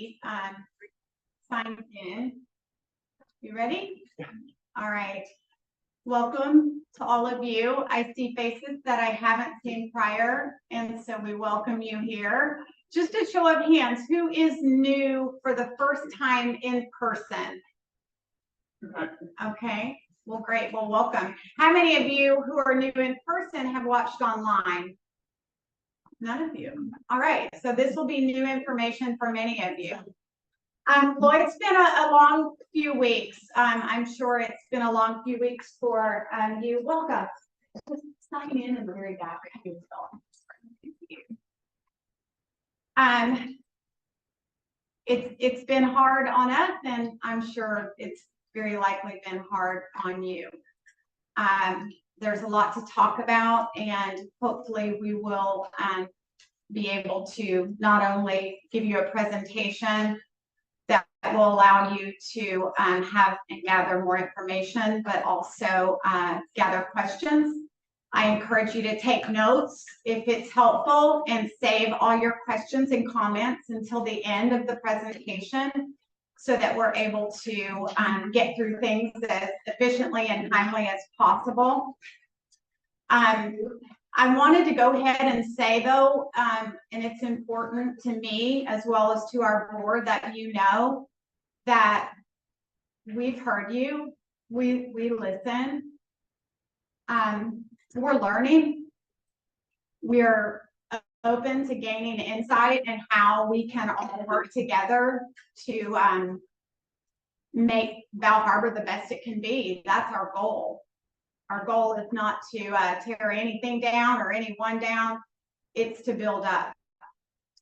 um, sign in. You ready? Yeah. All right. Welcome to all of you. I see faces that I haven't seen prior, and so we welcome you here. Just a show of hands, who is new for the first time in person? Okay, well, great. Well, welcome. How many of you who are new in person have watched online? None of you. All right, so this will be new information for many of you. Well, it's been a long few weeks. I'm sure it's been a long few weeks for you. Welcome. Sign in the very back. It's been hard on us, and I'm sure it's very likely been hard on you. There's a lot to talk about, and hopefully we will be able to not only give you a presentation that will allow you to have and gather more information, but also gather questions. I encourage you to take notes if it's helpful and save all your questions and comments until the end of the presentation so that we're able to get through things as efficiently and timely as possible. I wanted to go ahead and say though, and it's important to me as well as to our board that you know that we've heard you, we listen, we're learning, we're open to gaining insight and how we can all work together to make Val Harbor the best it can be. That's our goal. Our goal is not to tear anything down or anyone down. It's to build up.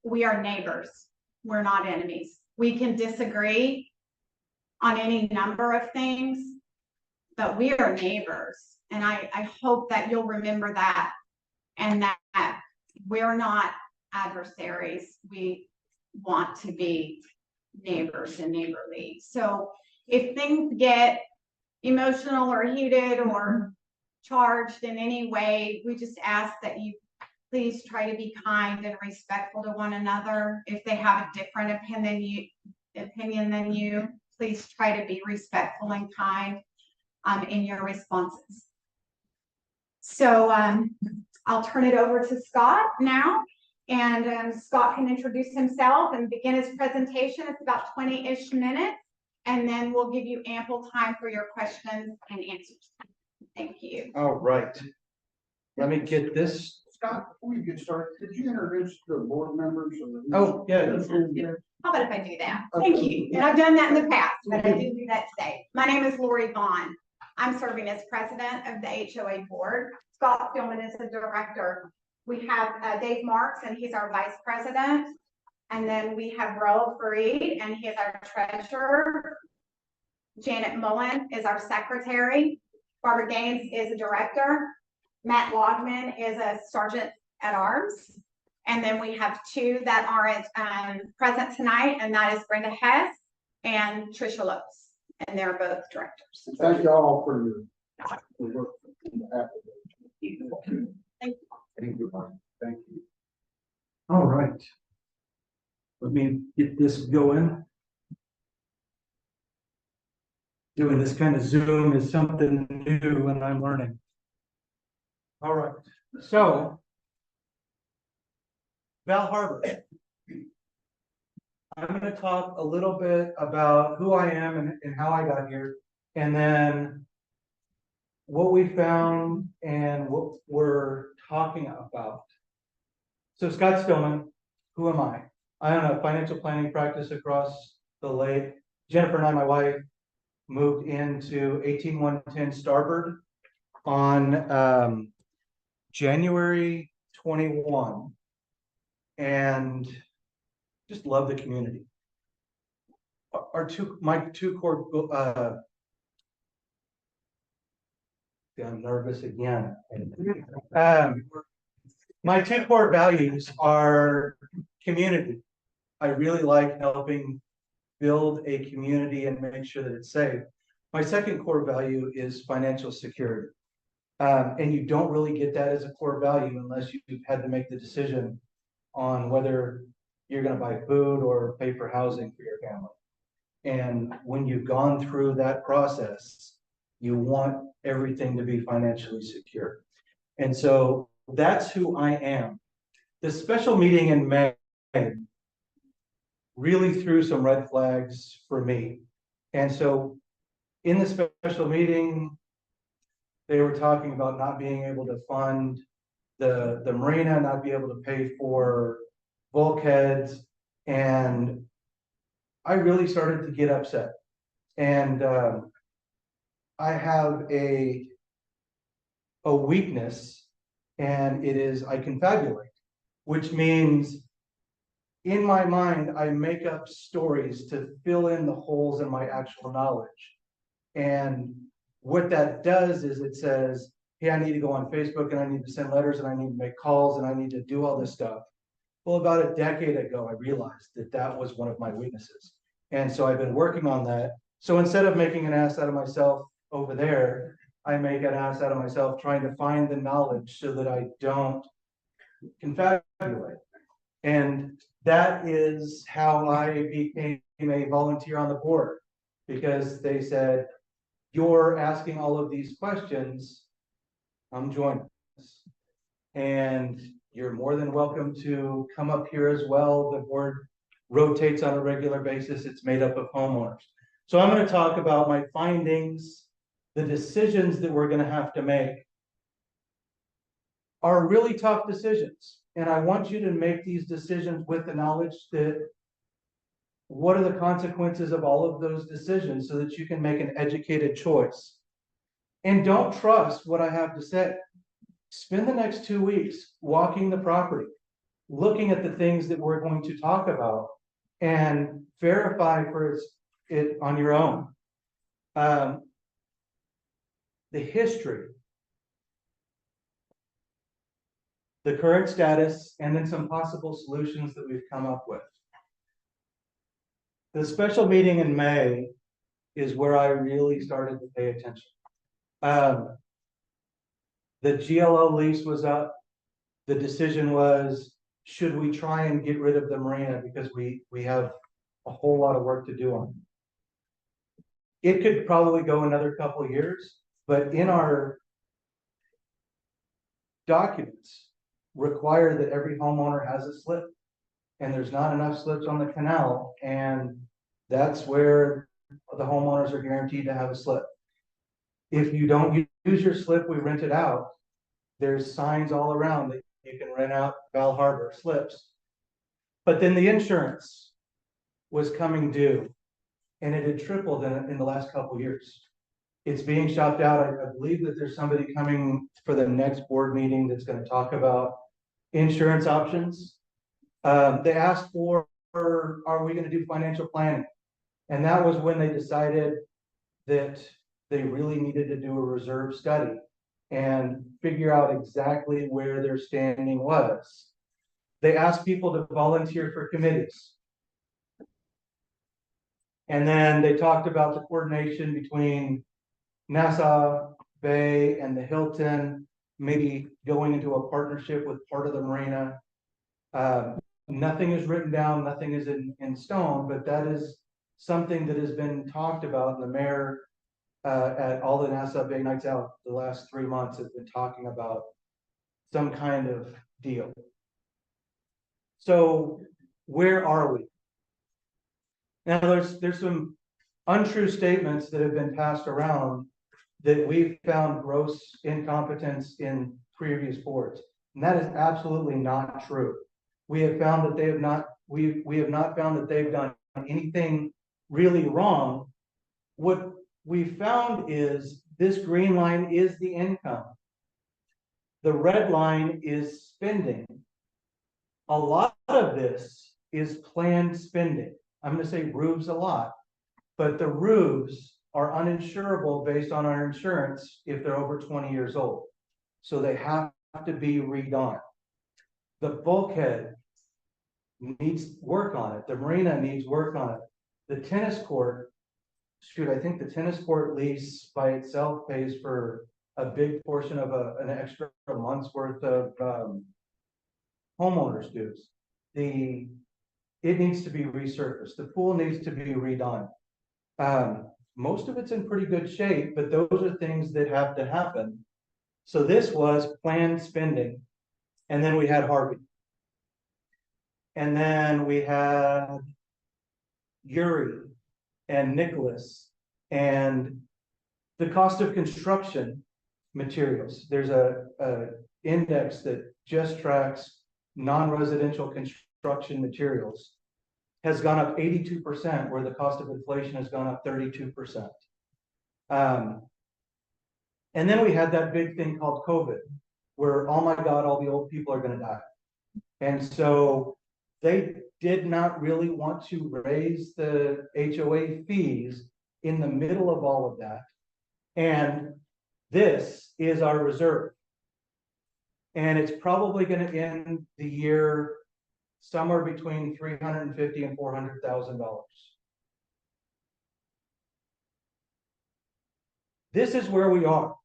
We are neighbors. We're not enemies. We can disagree on any number of things, but we are neighbors. And I hope that you'll remember that and that we're not adversaries. We want to be neighbors and neighborly. So if things get emotional or heated or charged in any way, we just ask that you please try to be kind and respectful to one another. If they have a different opinion than you, please try to be respectful and kind in your responses. So I'll turn it over to Scott now, and Scott can introduce himself and begin his presentation. It's about 20-ish minutes. And then we'll give you ample time for your questions and answers. Thank you. All right. Let me get this. Scott, before you get started, could you introduce the board members? Oh, yeah. How about if I do that? Thank you. And I've done that in the past, but I did do that today. My name is Lori Vaughn. I'm serving as president of the HOA board. Scott Stillman is the director. We have Dave Marks, and he's our vice president. And then we have Raul Farid, and he is our treasurer. Janet Mullen is our secretary. Barbara Gaines is a director. Matt Logman is a sergeant at arms. And then we have two that aren't present tonight, and that is Brenda Hess and Tricia Lopes. And they're both directors. Thank you all for your work. Thank you. Thank you. Thank you. All right. Let me get this going. Doing this kind of Zoom is something new and I'm learning. All right. So, Val Harbor. I'm going to talk a little bit about who I am and how I got here, and then what we found and what we're talking about. So, Scott Stillman, who am I? I own a financial planning practice across the lake. Jennifer and I, my wife, moved into 18110 Starbird on January 21, and just love the community. My two core I'm nervous again. My two core values are community. I really like helping build a community and make sure that it's safe. My second core value is financial security. And you don't really get that as a core value unless you've had to make the decision on whether you're gonna buy food or pay for housing for your family. And when you've gone through that process, you want everything to be financially secure. And so that's who I am. The special meeting in May really threw some red flags for me. And so in the special meeting, they were talking about not being able to fund the marina, not be able to pay for bulkheads. And I really started to get upset. And I have a weakness, and it is I confabulate, which means in my mind, I make up stories to fill in the holes in my actual knowledge. And what that does is it says, hey, I need to go on Facebook and I need to send letters and I need to make calls and I need to do all this stuff. Well, about a decade ago, I realized that that was one of my weaknesses. And so I've been working on that. So instead of making an ass out of myself over there, I make an ass out of myself trying to find the knowledge so that I don't confabulate. And that is how I became a volunteer on the board, because they said, you're asking all of these questions, I'm joining us. And you're more than welcome to come up here as well. The board rotates on a regular basis. It's made up of homeowners. So I'm going to talk about my findings, the decisions that we're going to have to make are really tough decisions. And I want you to make these decisions with the knowledge that what are the consequences of all of those decisions so that you can make an educated choice. And don't trust what I have to say. Spend the next 2 weeks walking the property, looking at the things that we're going to talk about, and verify for it on your own. The history, the current status, and then some possible solutions that we've come up with. The special meeting in May is where I really started to pay attention. The GLO lease was up. The decision was, should we try and get rid of the marina because we have a whole lot of work to do on it. It could probably go another couple of years, but in our documents require that every homeowner has a slip, and there's not enough slips on the canal, and that's where the homeowners are guaranteed to have a slip. If you don't use your slip, we rent it out. There's signs all around that you can rent out Val Harbor slips. But then the insurance was coming due, and it had tripled in the last couple of years. It's being shopped out. I believe that there's somebody coming for the next board meeting that's going to talk about insurance options. They asked for, are we going to do financial planning? And that was when they decided that they really needed to do a reserve study and figure out exactly where their standing was. They asked people to volunteer for committees. And then they talked about the coordination between Nassau Bay and the Hilton, maybe going into a partnership with part of the marina. Nothing is written down, nothing is in stone, but that is something that has been talked about. And the mayor at all the Nassau Bay Nights Out the last 3 months has been talking about some kind of deal. So where are we? Now there's some untrue statements that have been passed around that we've found gross incompetence in previous boards. And that is absolutely not true. We have found that they have not, we have not found that they've done anything really wrong. What we found is this green line is the income. The red line is spending. A lot of this is planned spending. I'm going to say roofs a lot, but the roofs are uninsurable based on our insurance if they're over 20 years old. So they have to be redone. The bulkhead needs work on it. The marina needs work on it. The tennis court, shoot, I think the tennis court lease by itself pays for a big portion of an extra month's worth of homeowners dues. The it needs to be resurfaced. The pool needs to be redone. Most of it's in pretty good shape, but those are things that have to happen. So this was planned spending. And then we had Harvey. And then we had Uri and Nicholas and the cost of construction materials. There's a index that just tracks non-residential construction materials, has gone up 82%, where the cost of inflation has gone up 32%. And then we had that big thing called COVID, where, oh my God, all the old people are going to die. And so they did not really want to raise the HOA fees in the middle of all of that. And this is our reserve. And it's probably going to end the year somewhere between $350,000 and $400,000. This is where we are.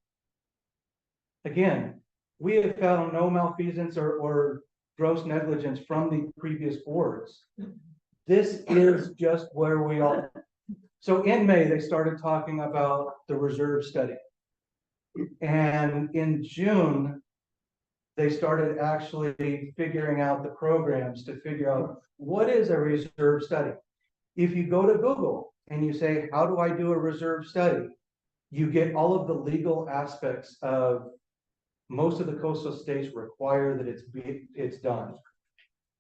Again, we have found no malfeasance or gross negligence from the previous boards. This is just where we are. So in May, they started talking about the reserve study. And in June, they started actually figuring out the programs to figure out what is a reserve study. If you go to Google and you say, how do I do a reserve study? You get all of the legal aspects of most of the coastal states require that it's done.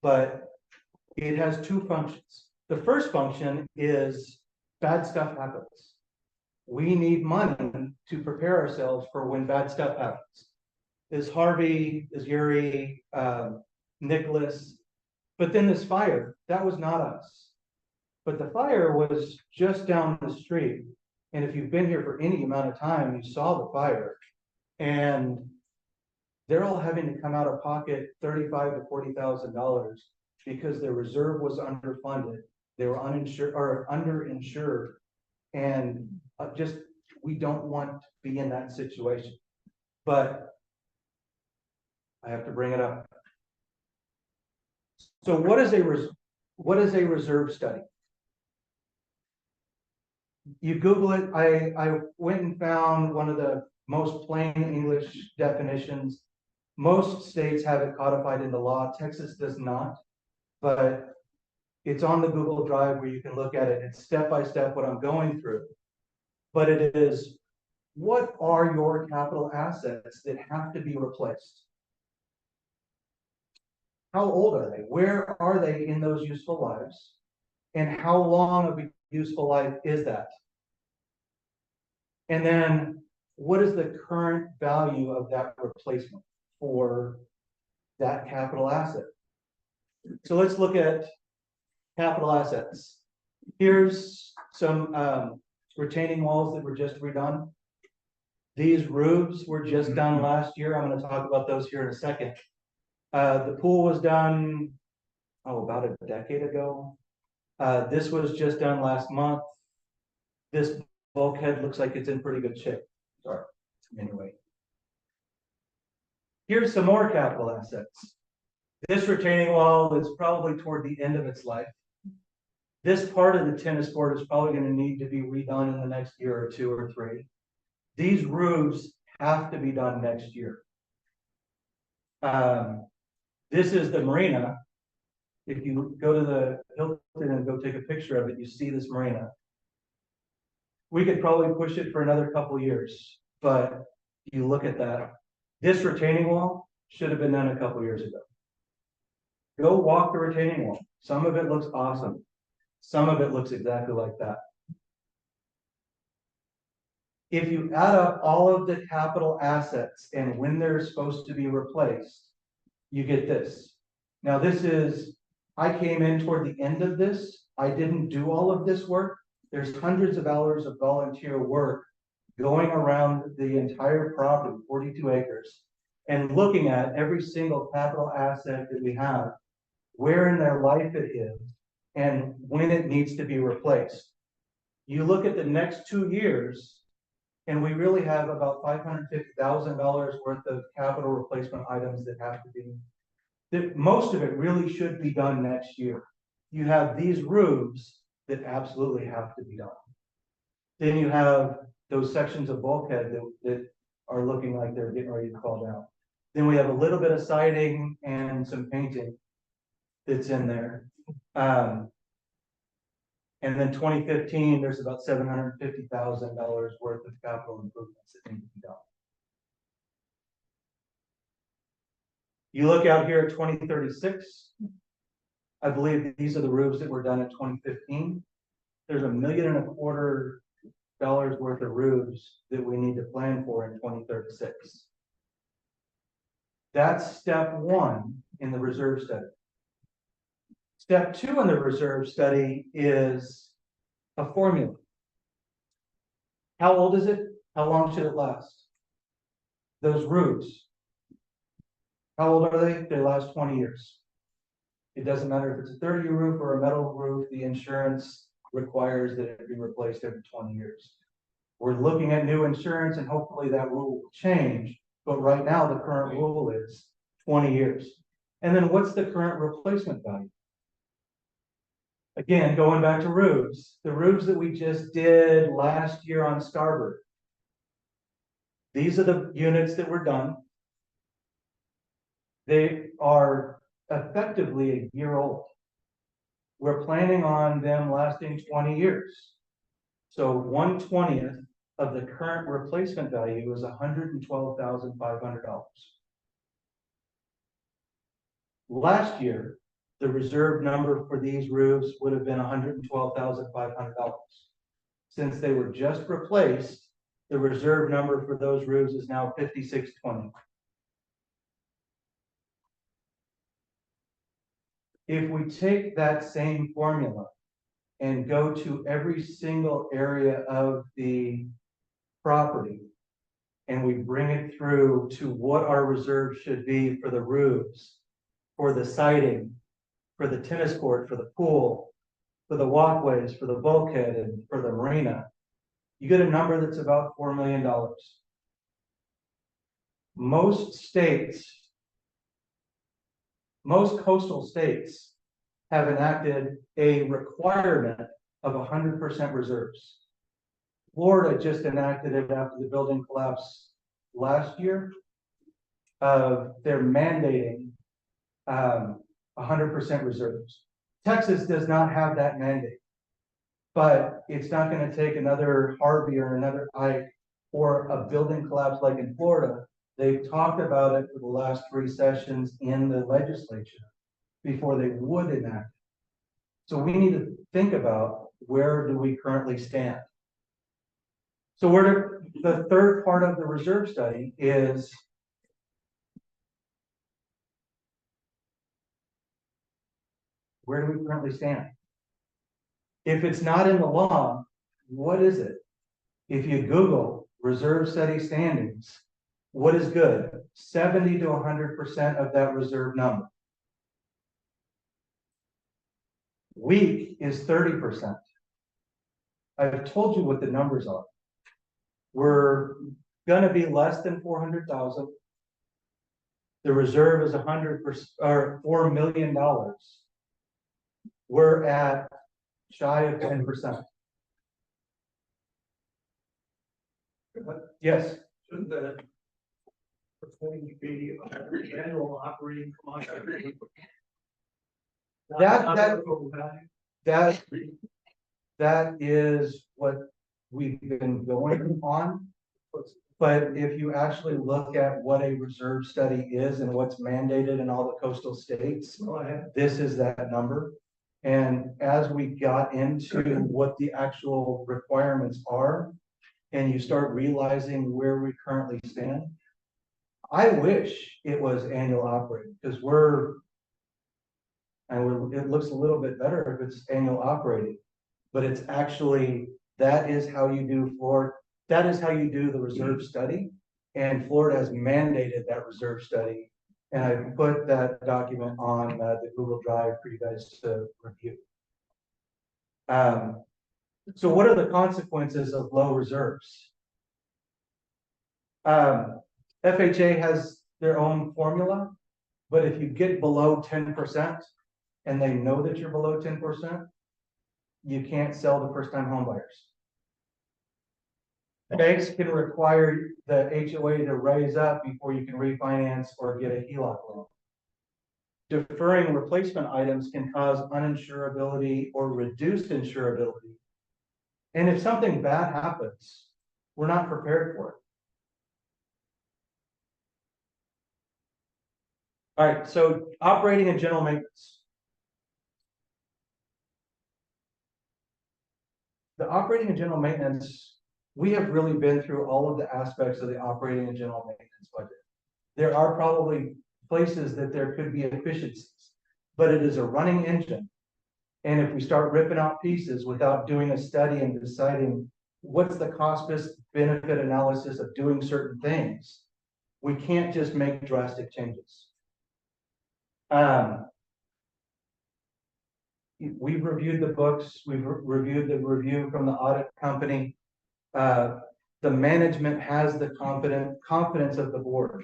But it has two functions. The first function is bad stuff happens. We need money to prepare ourselves for when bad stuff happens. Is Harvey, is Uri, Nicholas, but then this fire, that was not us. But the fire was just down the street. And if you've been here for any amount of time, you saw the fire. And they're all having to come out of pocket $35,000 to $40,000 because their reserve was underfunded. They were uninsured or underinsured. And we don't want to be in that situation. But I have to bring it up. So what is a reserve study? You Google it. I went and found one of the most plain English definitions. Most states have it codified into law. Texas does not, but it's on the Google Drive where you can look at it. It's step by step what I'm going through. But it is, what are your capital assets that have to be replaced? How old are they? Where are they in those useful lives? And how long of a useful life is that? And then what is the current value of that replacement for that capital asset? So let's look at capital assets. Here's some retaining walls that were just redone. These roofs were just done last year. I'm going to talk about those here in a second. The pool was done, about a decade ago. This was just done last month. This bulkhead looks like it's in pretty good shape. Sorry. Anyway. Here's some more capital assets. This retaining wall is probably toward the end of its life. This part of the tennis court is probably going to need to be redone in the next year or two or three. These roofs have to be done next year. This is the marina. If you go to the Hilton and go take a picture of it, you see this marina. We could probably push it for another couple years, but you look at that. This retaining wall should have been done a couple years ago. Go walk the retaining wall. Some of it looks awesome. Some of it looks exactly like that. If you add up all of the capital assets and when they're supposed to be replaced, you get this. Now this is, I came in toward the end of this. I didn't do all of this work. There's hundreds of hours of volunteer work going around the entire property, 42 acres, and looking at every single capital asset that we have, where in their life it is, and when it needs to be replaced. You look at the next 2 years, and we really have about $550,000 worth of capital replacement items that have to be, that most of it really should be done next year. you have these roofs that absolutely have to be done. Then you have those sections of bulkhead that are looking like they're getting ready to fall down. Then we have a little bit of siding and some painting that's in there. And then 2015, there's about $750,000 worth of capital improvements that need to be done. You look out here at 2036, I believe these are the roofs that were done in 2015. There's $1.25 million worth of roofs that we need to plan for in 2036. That's step one in the reserve study. Step two in the reserve study is a formula. How old is it? How long should it last? Those roofs. How old are they? They last 20 years. It doesn't matter if it's a 30-year roof or a metal roof, the insurance requires that it be replaced every 20 years. We're looking at new insurance and hopefully that rule will change. But right now, the current rule is 20 years. And then what's the current replacement value? Again, going back to roofs, the roofs that we just did last year on Starboard. These are the units that were done. They are effectively a year old. We're planning on them lasting 20 years. So 1/20th of the current replacement value is $112,500. Last year, the reserve number for these roofs would have been $112,500. Since they were just replaced, the reserve number for those roofs is now $5,620. If we take that same formula and go to every single area of the property and we bring it through to what our reserve should be for the roofs, for the siding, for the tennis court, for the pool, for the walkways, for the bulkhead, and for the marina, you get a number that's about $4 million. Most coastal states have enacted a requirement of 100% reserves. Florida just enacted it after the building collapse last year. They're mandating 100% reserves. Texas does not have that mandate, but it's not going to take another Harvey or another Ike or a building collapse like in Florida. They've talked about it for the last 3 sessions in the legislature before they would enact it. So we need to think about where do we currently stand. So the third part of the reserve study is where do we currently stand? If it's not in the law, what is it? If you Google reserve study standings, what is good? 70 to 100% of that reserve number. Weak is 30%. I've told you what the numbers are. We're gonna be less than 400,000. The reserve is 100% or $4 million. We're at shy of 10%. Yes. Shouldn't the performance be annual operating cost? That is what we've been going on. But if you actually look at what a reserve study is and what's mandated in all the coastal states, this is that number. And as we got into what the actual requirements are, and you start realizing where we currently stand, I wish it was annual operating, because it looks a little bit better if it's annual operating, but it's actually, that is how you do the reserve study, and Florida has mandated that reserve study, and I put that document on the Google Drive for you guys to review. So what are the consequences of low reserves? FHA has their own formula, but if you get below 10% and they know that you're below 10%, you can't sell to first-time home buyers. Banks can require the HOA to raise up before you can refinance or get a HELOC loan. Deferring replacement items can cause uninsurability or reduced insurability. And if something bad happens, we're not prepared for it. All right, so operating and general maintenance. The operating and general maintenance, we have really been through all of the aspects of the operating and general maintenance budget. There are probably places that there could be efficiencies, but it is a running engine. And if we start ripping out pieces without doing a study and deciding what's the cost benefit analysis of doing certain things, we can't just make drastic changes. We've reviewed the books, we've reviewed the review from the audit company. The management has the confidence of the board.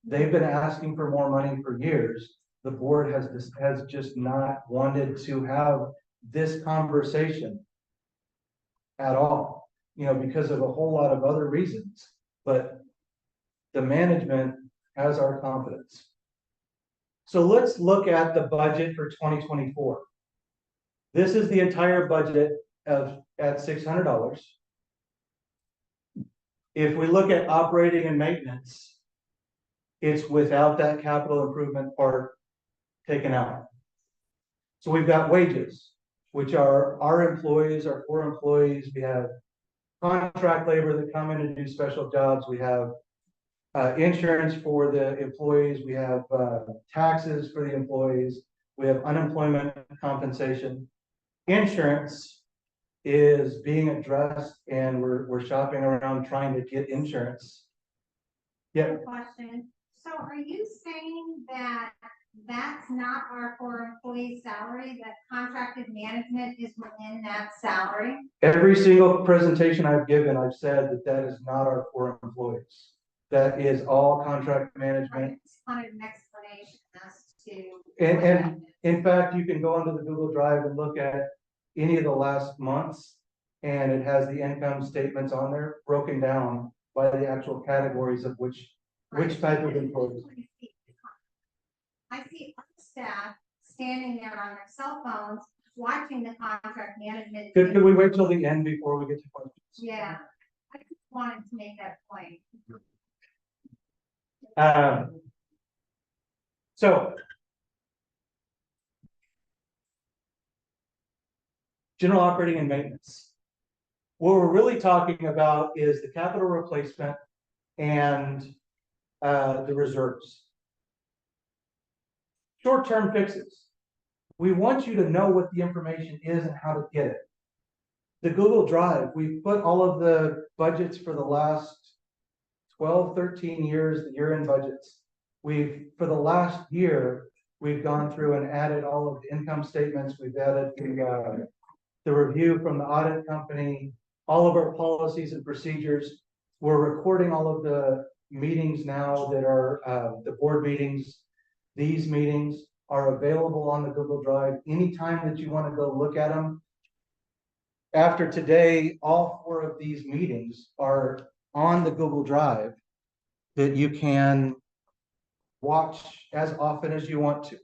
They've been asking for more money for years. The board has just not wanted to have this conversation at all, because of a whole lot of other reasons. But the management has our confidence. So let's look at the budget for 2024. This is the entire budget at $600. If we look at operating and maintenance, it's without that capital improvement part taken out. So we've got wages, which are our employees, our core employees. We have contract labor that come in and do special jobs. We have insurance for the employees. We have taxes for the employees. We have unemployment compensation. Insurance is being addressed, and we're shopping around trying to get insurance. Yeah. Question. So are you saying that that's not our core employee salary, that contracted management is within that salary? Every single presentation I've given, I've said that is not our core employees. That is all contract I management. just wanted an explanation as to. And in fact, you can go onto the Google Drive and look at any of the last months, and it has the income statements on there broken down by the actual categories of which type of employees. I see other staff standing there on their cell phones, watching the contract management. Could we wait till the end before we get to questions? Yeah, I just wanted to make that point. So general operating and maintenance. What we're really talking about is the capital replacement and the reserves. Short-term fixes. We want you to know what the information is and how to get it. The Google Drive, we put all of the budgets for the last 12, 13 years, the year-end budgets. For the last year, we've gone through and added all of the income statements. We've added the review from the audit company, all of our policies and procedures. We're recording all of the meetings now that are the board meetings. These meetings are available on the Google Drive anytime that you want to go look at them. After today, all 4 of these meetings are on the Google Drive that you can watch as often as you want to.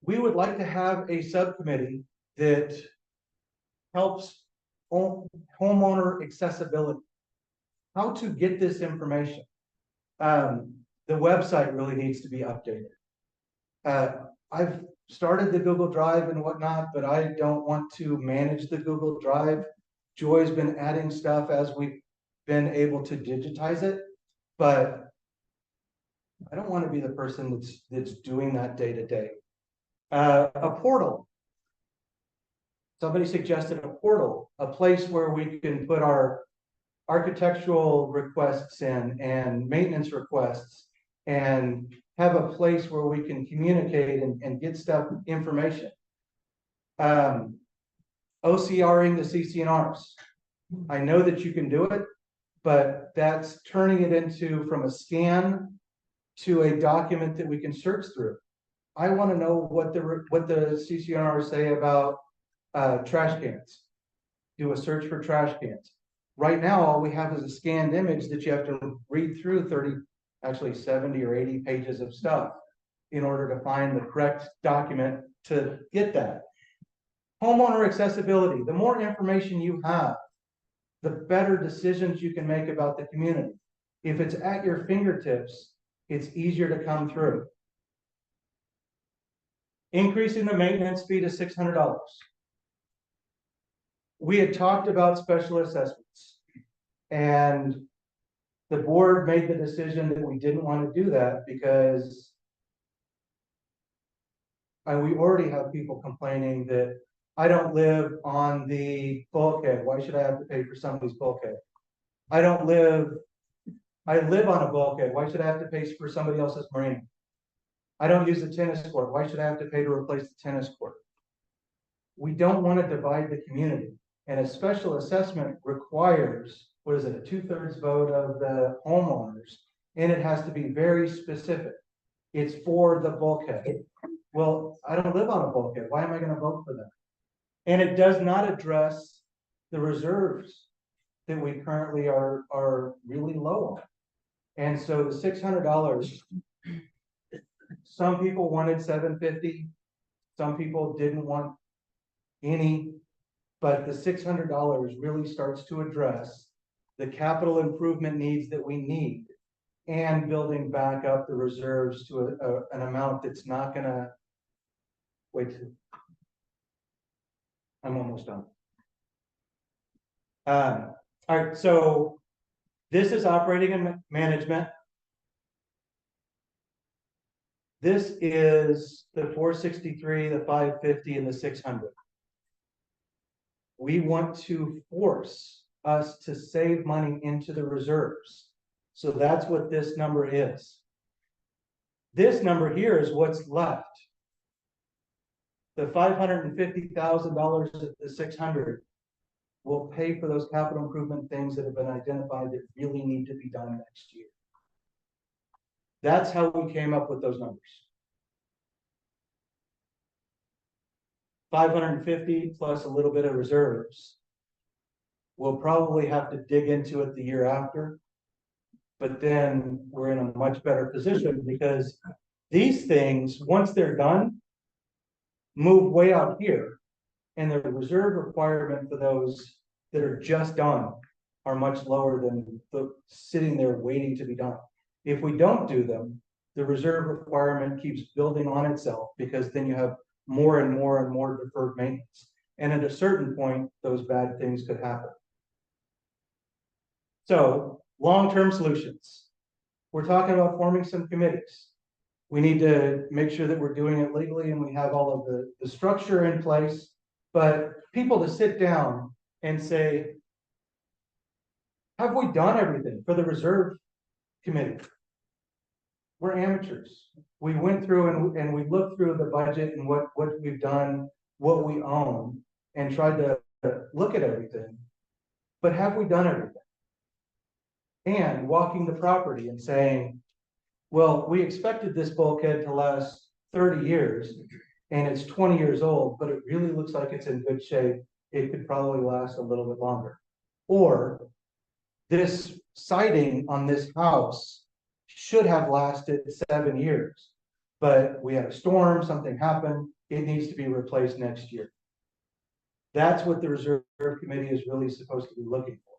We would like to have a subcommittee that helps homeowner accessibility, how to get this information. The website really needs to be updated. I've started the Google Drive and whatnot, but I don't want to manage the Google Drive. Joy's been adding stuff as we've been able to digitize it, but I don't want to be the person that's doing that day to day. A portal. Somebody suggested a portal, a place where we can put our architectural requests in and maintenance requests, and have a place where we can communicate and get information. OCRing the CC&Rs. I know that you can do it, but that's turning it into from a scan to a document that we can search through. I want to know what the CCNR say about, trash cans. Do a search for trash cans. Right now, all we have is a scanned image that you have to read through 30, actually 70 or 80 pages of stuff in order to find the correct document to get that. Homeowner accessibility, the more information you have, the better decisions you can make about the community. If it's at your fingertips, it's easier to come through. Increasing the maintenance fee to $600. We had talked about special assessments, and the board made the decision that we didn't want to do that because we already have people complaining that I don't live on the bulkhead. Why should I have to pay for somebody's bulkhead? I live on a bulkhead. Why should I have to pay for somebody else's marina? I don't use the tennis court. Why should I have to pay to replace the tennis court? We don't want to divide the community. And a special assessment requires, what is it, a 2/3 vote of the homeowners, and it has to be very specific. It's for the bulkhead. Well, I don't live on a bulkhead. Why am I going to vote for that? And it does not address the reserves that we currently are really low on. And so the $600, some people wanted $750, some people didn't want any, but the $600 really starts to address the capital improvement needs that we need and building back up the reserves to an amount that's not gonna, wait, I'm almost done. All right, so this is operating and management. This is the 463, the 550, and the 600. We want to force us to save money into the reserves. So that's what this number is. This number here is what's left. The $550,000 at the 600 will pay for those capital improvement things that have been identified that really need to be done next year. That's how we came up with those numbers. 550 plus a little bit of reserves. We'll probably have to dig into it the year after, but then we're in a much better position because these things, once they're done, move way out here, and the reserve requirement for those that are just done are much lower than the sitting there waiting to be done. If we don't do them, the reserve requirement keeps building on itself because then you have more and more and more deferred maintenance. And at a certain point, those bad things could happen. So, long-term solutions. We're talking about forming some committees. We need to make sure that we're doing it legally and we have all of the structure in place. But people to sit down and say, have we done everything for the reserve committee? We're amateurs. We went through and we looked through the budget and what we've done, what we own, and tried to look at everything. But have we done everything? And walking the property and saying, well, we expected this bulkhead to last 30 years and it's 20 years old, but it really looks like it's in good shape. It could probably last a little bit longer. Or this siding on this house should have lasted 7 years, but we had a storm, something happened, it needs to be replaced next year. That's what the reserve committee is really supposed to be looking for.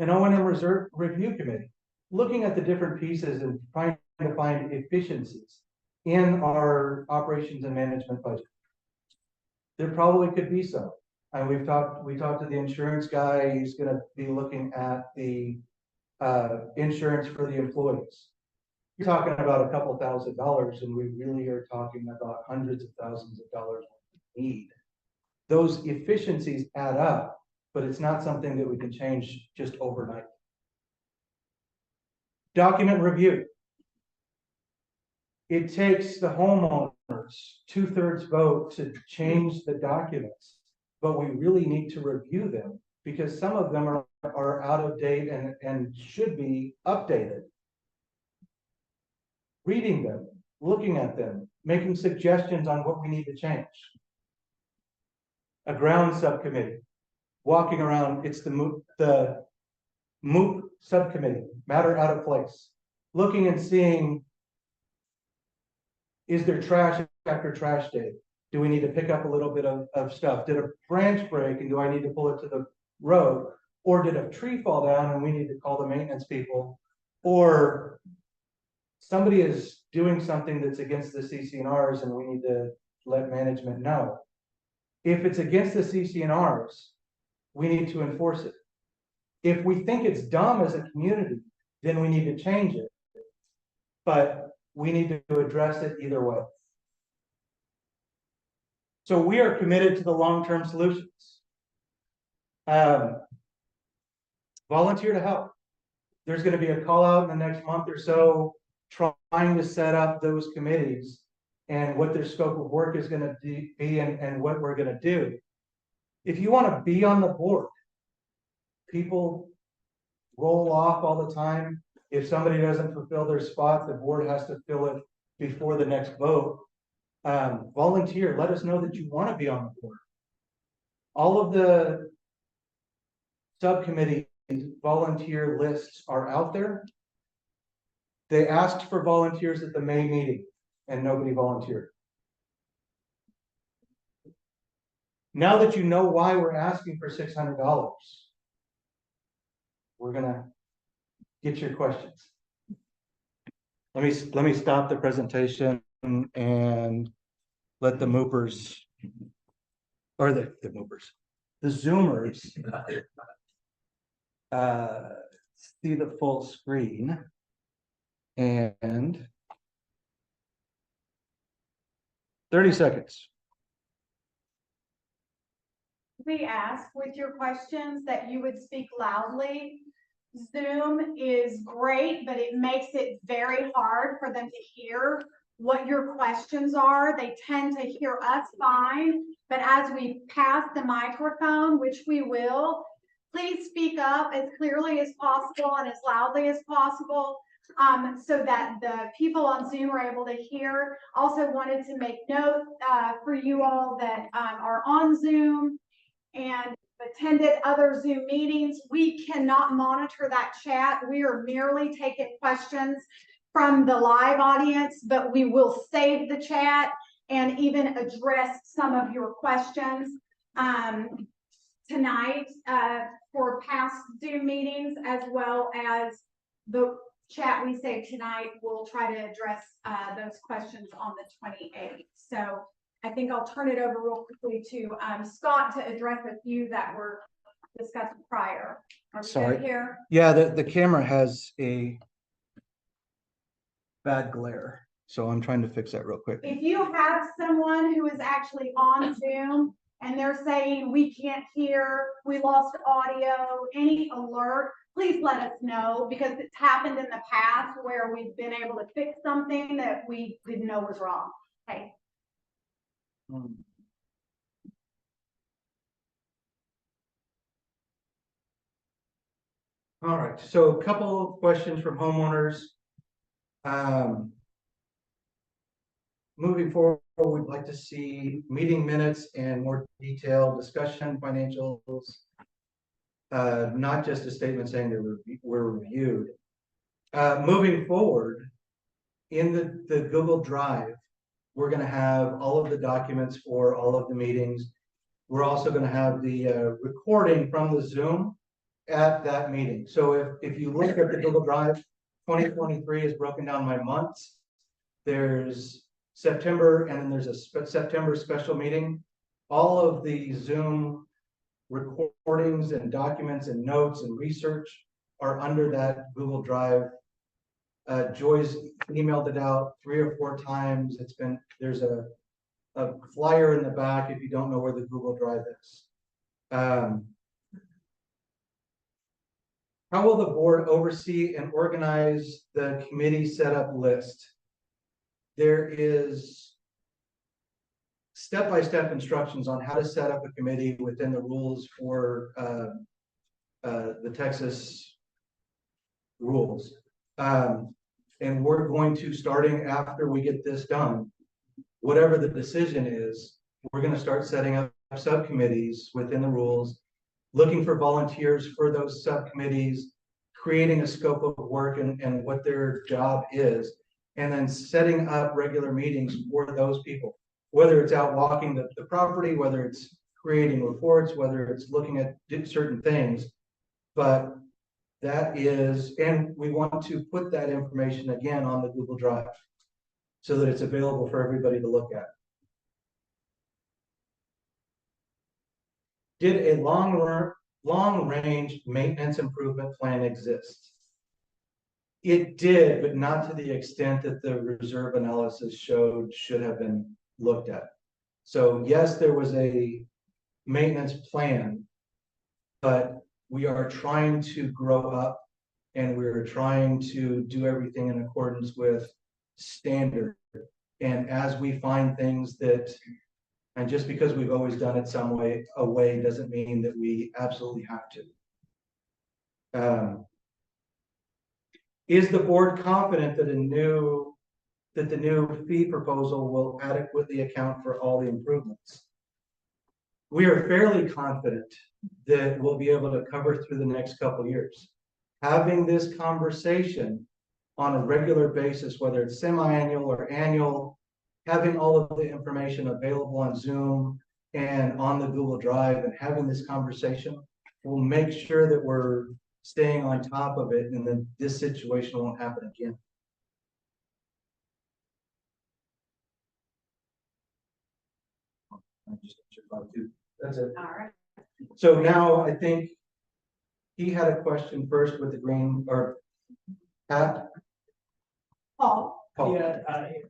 An O&M reserve review committee, looking at the different pieces and trying to find efficiencies in our operations and management budget. There probably could be some. And we talked to the insurance guy. He's going to be looking at the insurance for the employees. You're talking about a couple $1,000s, and we really are talking about hundreds of thousands of dollars we need. Those efficiencies add up, but it's not something that we can change just overnight. Document review. It takes the homeowners 2/3 vote to change the documents, but we really need to review them because some of them are out of date and should be updated. Reading them, looking at them, making suggestions on what we need to change. A ground subcommittee, walking around, it's the MOOP subcommittee, matter out of place, looking and seeing, is there trash after trash day? Do we need to pick up a little bit of stuff? Did a branch break and do I need to pull it to the road? Or did a tree fall down and we need to call the maintenance people? Or somebody is doing something that's against the CCNRs and we need to let management know. If it's against the CCNRs, we need to enforce it. If we think it's dumb as a community, then we need to change it. But we need to address it either way. So we are committed to the long-term solutions. Volunteer to help. There's going to be a call out in the next month or so trying to set up those committees and what their scope of work is going to be and what we're going to do. If you want to be on the board, people roll off all the time. If somebody doesn't fulfill their spot, the board has to fill it before the next vote. Volunteer, let us know that you want to be on the board. All of the subcommittee volunteer lists are out there. They asked for volunteers at the May meeting and nobody volunteered. Now that you know why we're asking for $600, we're gonna get your questions. Let me stop the presentation and let the Moopers or the Zoomers see the full screen and 30 seconds. We ask with your questions that you would speak loudly. Zoom is great, but it makes it very hard for them to hear what your questions are. They tend to hear us fine, but as we pass the microphone, which we will, please speak up as clearly as possible and as loudly as possible, so that the people on Zoom are able to hear. Also wanted to make note for you all that are on Zoom and attended other Zoom meetings, we cannot monitor that chat. We are merely taking questions from the live audience, but we will save the chat and even address some of your questions tonight for past Zoom meetings, as well as the chat we saved tonight. We'll try to address those questions on the 28th. So I think I'll turn it over real quickly to Scott to address a few that were discussed prior. Are we Sorry. good here? Yeah, the camera has a bad glare, so I'm trying to fix that real quick. If you have someone who is actually on Zoom and they're saying we can't hear, we lost audio, any alert, please let us know, because it's happened in the past where we've been able to fix something that we didn't know was wrong. Okay. All right, so a couple of questions from homeowners. Moving forward, we'd like to see meeting minutes and more detailed discussion financials. Not just a statement saying they were reviewed. Moving forward, in the Google Drive, we're going to have all of the documents for all of the meetings. We're also going to have the recording from the Zoom at that meeting. So if you look at the Google Drive, 2023 is broken down by months. There's September, and then there's a September special meeting. All of the Zoom recordings and documents and notes and research are under that Google Drive. Joy's emailed it out 3 or 4 times. There's a flyer in the back if you don't know where the Google Drive is. How will the board oversee and organize the committee setup list? There is step-by-step instructions on how to set up a committee within the rules for the Texas rules. And we're going to, starting after we get this done, whatever the decision is, we're gonna start setting up subcommittees within the rules, looking for volunteers for those subcommittees, creating a scope of work and what their job is, and then setting up regular meetings for those people. Whether it's out walking the property, whether it's creating reports, whether it's looking at certain things. But that is, and we want to put that information again on the Google Drive so that it's available for everybody to look at. Did a long-range maintenance improvement plan exist? It did, but not to the extent that the reserve analysis showed should have been looked at. So yes, there was a maintenance plan, but we are trying to grow up and we're trying to do everything in accordance with standard. And as we find things that, and just because we've always done it some way, a way doesn't mean that we absolutely have to. Is the board confident that the new fee proposal will adequately account for all the improvements? We are fairly confident that we'll be able to cover through the next couple of years. Having this conversation on a regular basis, whether it's semi-annual or annual, having all of the information available on Zoom and on the Google Drive and having this conversation will make sure that we're staying on top of it and then this situation won't happen again. That's it. All right. So now I think he had a question first with the green or Pat. Paul, Paul. Yeah,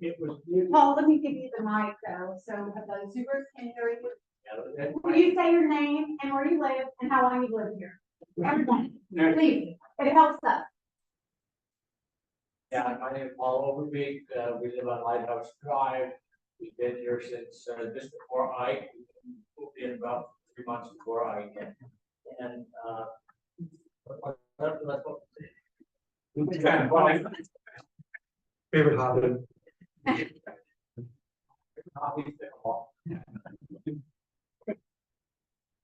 it was. Paul, let me give you the mic though, so the Zoomers can hear you. Yeah, Will you say your name and where you live and how long you live here? Everybody, please, it helps us. Yeah, my name is Paul Overbeek. We live on Lighthouse Drive. We've been here since just before I moved in about 3 months before I did. And we kind of fun. Favorite hobby.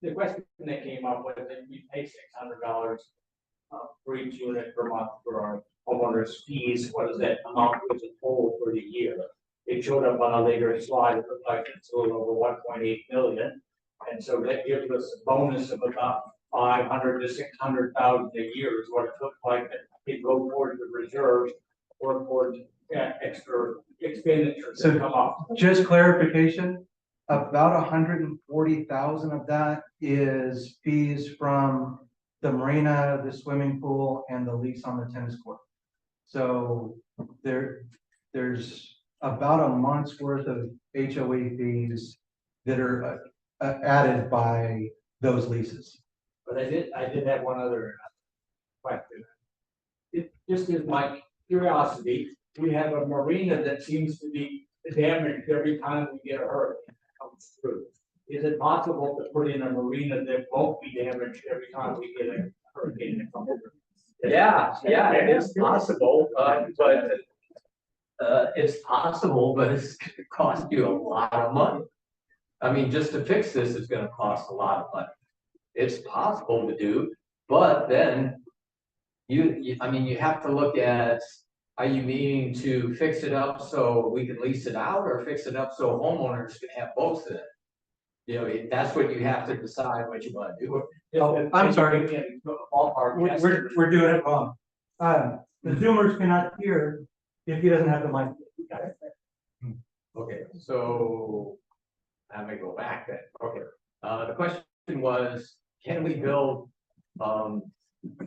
The question that came up was that we pay $600 for each unit per month for our homeowners fees. What does that amount as a total for the year? It showed up on a later slide. It looked like it's a little over 1.8 million. And so that gives us a bonus of about 500 to 600,000 a year is what it looked like. It go towards the reserves or towards extra expenditures that come up. Just clarification, about 140,000 of that is fees from the marina, the swimming pool, and the lease on the tennis court. So there's about a month's worth of HOA fees that are added by those leases. But I did have one other question. It just is my curiosity. We have a marina that seems to be damaged every time we get a hurricane that comes through. Is it possible to put in a marina that won't be damaged every time we get a hurricane that comes through? Yeah, it is possible, but it's possible, but it's gonna cost you a lot of money. I mean, just to fix this is gonna cost a lot of money. It's possible to do, but then you have to look at, are you meaning to fix it up so we can lease it out or fix it up so homeowners can have boats in it? You know, that's what you have to decide what you want to do. Oh, I'm sorry. We're doing it wrong. The Zoomers cannot hear if he doesn't have the mic. Okay, so let me go back then. Okay, the question was, can we build a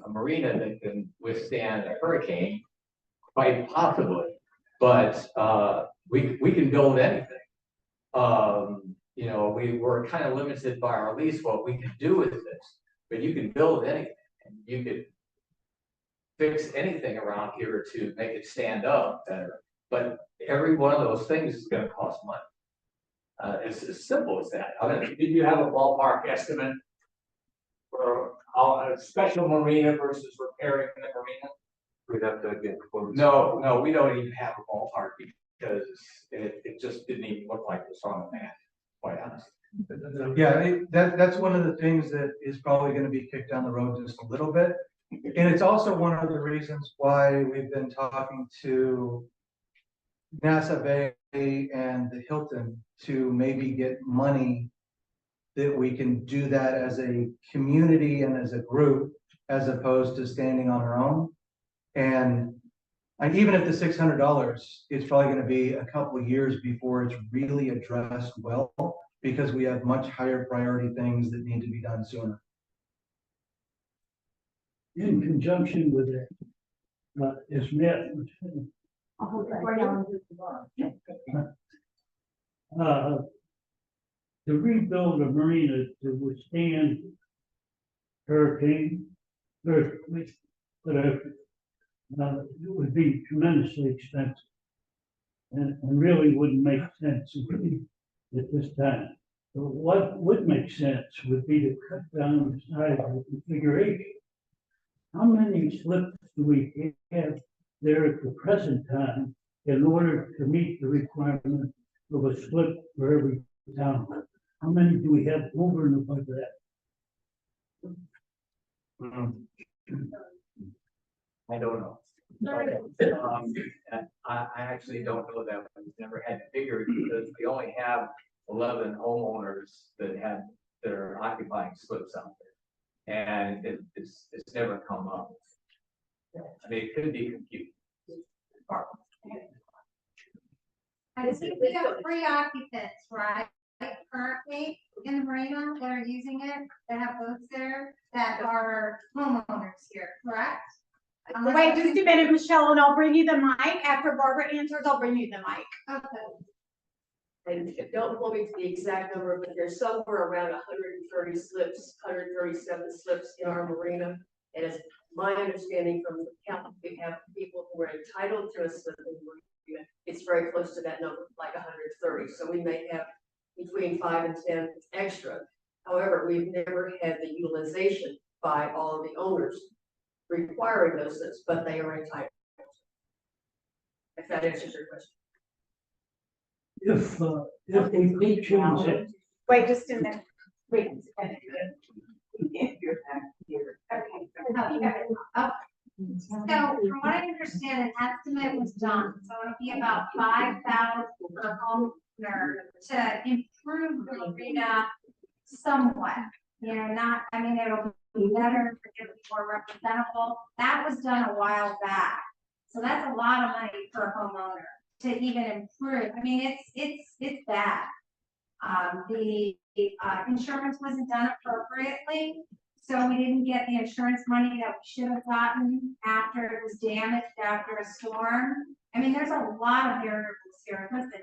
marina that can withstand a hurricane? Quite possibly, but we can build anything. You know, we were kind of limited by our lease what we could do with this, but you can build anything. You could fix anything around here to make it stand up better. But every one of those things is going to cost money. It's as simple as that. I mean, Did you have a ballpark estimate for a special marina versus repairing the marina? We'd have to get quotes. No, we don't even have a ballpark because it just didn't even look like it was on the map, quite honestly. Yeah, that's one of the things that is probably gonna be kicked down the road just a little bit. And it's also one of the reasons why we've been talking to NASA Bay and the Hilton to maybe get money that we can do that as a community and as a group, as opposed to standing on our own. And even at the $600, it's probably gonna be a couple of years before it's really addressed well, because we have much higher priority things that need to be done sooner. In conjunction with it, is met. To rebuild a marina to withstand hurricane, earthquake, whatever, it would be tremendously expensive. And really wouldn't make sense at this time. But what would make sense would be to cut down the size of the configuration. How many slips do we have there at the present time in order to meet the requirement of a slip for every town? How many do we have over and above that? I don't know. I actually don't know that. We've never had to figure it because we only have 11 homeowners that are occupying slips out there. And it's never come up. I mean, it could be confusing. I think we have 3 occupants, right? Currently in the marina that are using it, that have boats there, that are homeowners here, correct? Wait just a minute, Michelle, and I'll bring you the mic. After Barbara answers, I'll bring you the mic. Okay. And don't hold me to the exact number, but there's somewhere around 130 slips, 137 slips in our marina. And it's my understanding from the count, we have people who are entitled to a slip in the marina. It's very close to that number, like 130. So we may have between 5 and 10 extra. However, we've never had the utilization by all of the owners requiring those slips, but they are entitled. If that answers your question. If we could choose it, Wait just a minute. Wait. So from what I understand, an estimate was done, so it'll be about 5,000 per homeowner to improve the marina somewhat. You know, not, I mean, it'll be better, it'll be more representable. That was done a while back. So that's a lot of money per homeowner to even improve. I mean, it's bad. The insurance wasn't done appropriately. So we didn't get the insurance money that we should have gotten after it was damaged after a storm. I mean, there's a lot of variables here. Listen,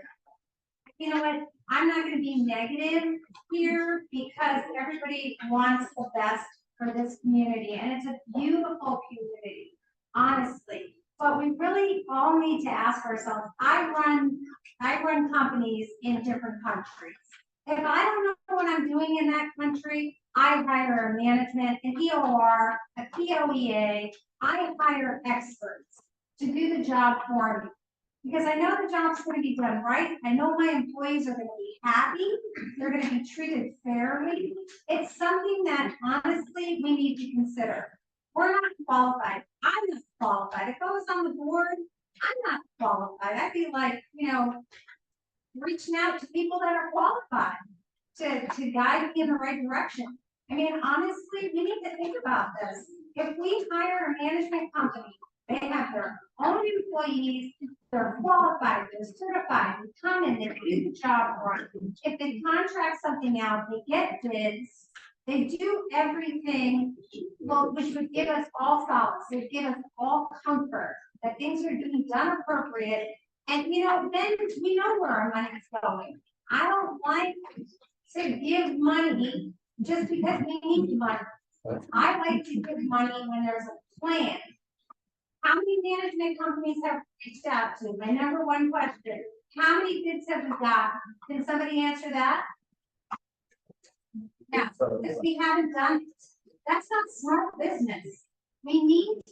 you know what? I'm not going to be negative here because everybody wants the best for this community, and it's a beautiful community, honestly. But we really all need to ask ourselves. I run companies in different countries. If I don't know what I'm doing in that country, I hire a management, an EOR, a POEA. I hire experts to do the job for me because I know the job's going to be done right. I know my employees are going to be happy. They're going to be treated fairly. It's something that honestly we need to consider. We're not qualified. I'm not qualified. If I was on the board, I'm not qualified. I'd be like, you know, reaching out to people that are qualified to guide me in the right direction. I mean, honestly, we need to think about this. If we hire a management company, they have their own employees, they're qualified, they're certified, they come in, they do the job right. If they contract something out, they get bids, they do everything, well, which would give us all solace, it would give us all comfort that things are being done appropriate. And you know, then we know where our money is going. I don't like to give money just because we need money. I like to give money when there's a plan. How many management companies have reached out to? My number one question. How many bids have we got? Can somebody answer that? Yeah, because we haven't done it. That's not smart business. We need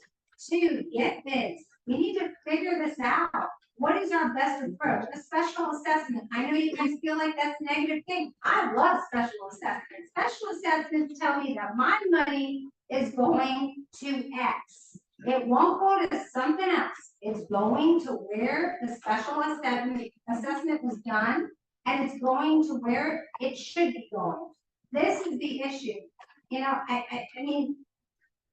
to get bids. We need to figure this out. What is our best approach? A special assessment. I know you guys feel like that's a negative thing. I love special assessments. Special assessments tell me that my money is going to X. It won't go to something else. It's going to where the special assessment was done, and it's going to where it should be going. This is the issue. You know, I mean,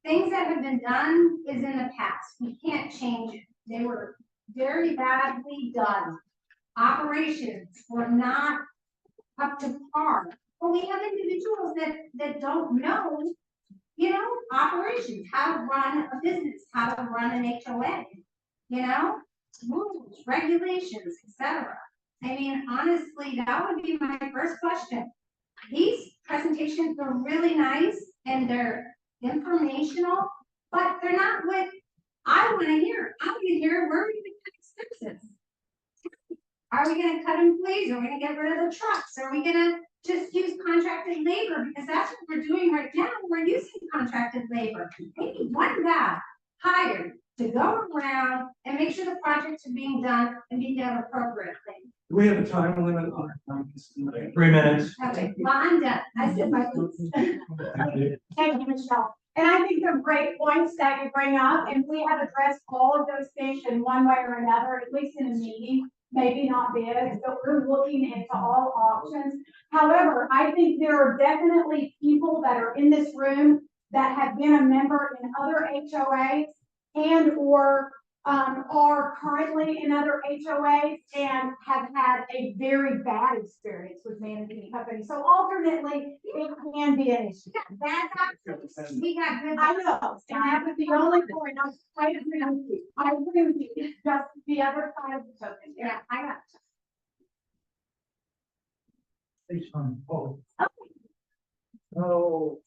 things that have been done is in the past. We can't change it. They were very badly done. Operations were not up to par. But we have individuals that don't know, you know, operations, how to run a business, how to run an HOA, you know, rules, regulations, etc. I mean, honestly, that would be my first question. These presentations are really nice and they're informational, but they're not what I want to hear. I want to hear, where are we going to cut expenses? Are we going to cut employees? Are we going to get rid of the trucks? Are we going to just use contracted labor? Because that's what we're doing right now. We're using contracted labor. Maybe one guy hired to go around and make sure the projects are being done and being done appropriately. Do we have a time limit on our comments tonight? 3 minutes. Okay, well, I'm done. I said my piece. Thank you, Michelle. And I think they're great points that you bring up, and we have addressed all of those things in one way or another, at least in a meeting, maybe not big, but we're looking into all options. However, I think there are definitely people that are in this room that have been a member in other HOAs and or are currently in other HOAs and have had a very bad experience with managing companies. So alternately, it can be an issue. Bad actors. We got good. I know, and that was the only point. I was quite agree with you. I agree with you. It's just the other side of the token. Yeah, I got Please, oh. you.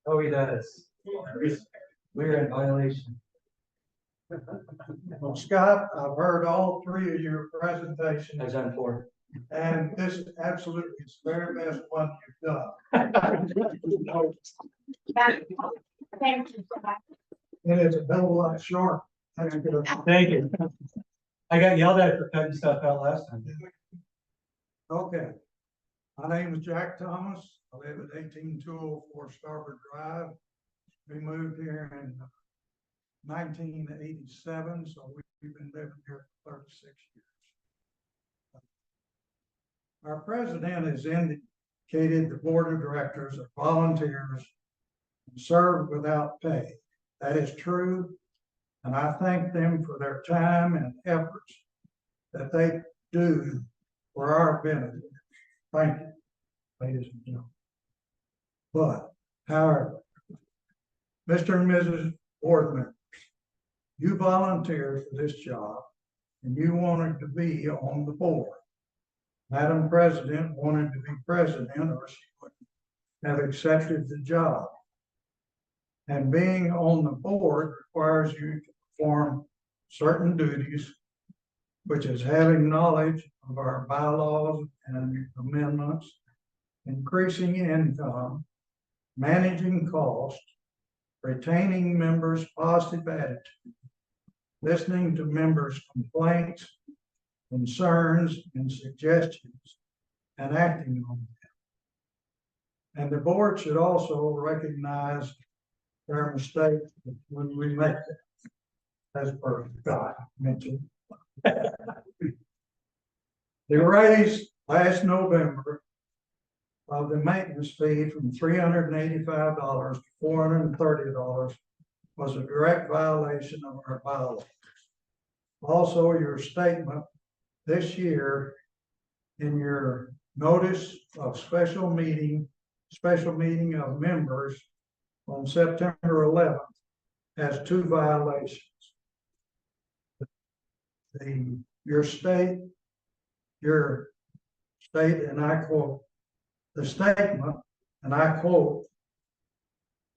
Oh, he does. We're in violation. Well, Scott, I've heard all three of your presentations, I've done 4. and this is absolutely the very best one you've done. Thank you for that. And it's a hell of a lot short. That's good. Thank you. I got yelled at for cutting stuff out last time. Okay. My name is Jack Thomas. I live at 18204 Starboard Drive. We moved here in 1987, so we've been living here for 36 years. Our president has indicated the board of directors are volunteers and serve without pay. That is true, and I thank them for their time and efforts that they do for our benefit. Thank you, ladies and gentlemen. But, however, Mr. and Mrs. Board members, you volunteered for this job and you wanted to be on the board. Madam President wanted to be president or she wouldn't have accepted the job. And being on the board requires you to perform certain duties, which is having knowledge of our bylaws and amendments, increasing income, managing costs, retaining members' positive attitude, listening to members' complaints, concerns, and suggestions, and acting on them. And the board should also recognize their mistakes when we make them, as per God mentioned. The raise last November of the maintenance fee from $385 to $430 was a direct violation of our bylaws. Also, your statement this year in your notice of special meeting of members on September 11th has 2 violations. Your state, and I quote, the statement, and I quote,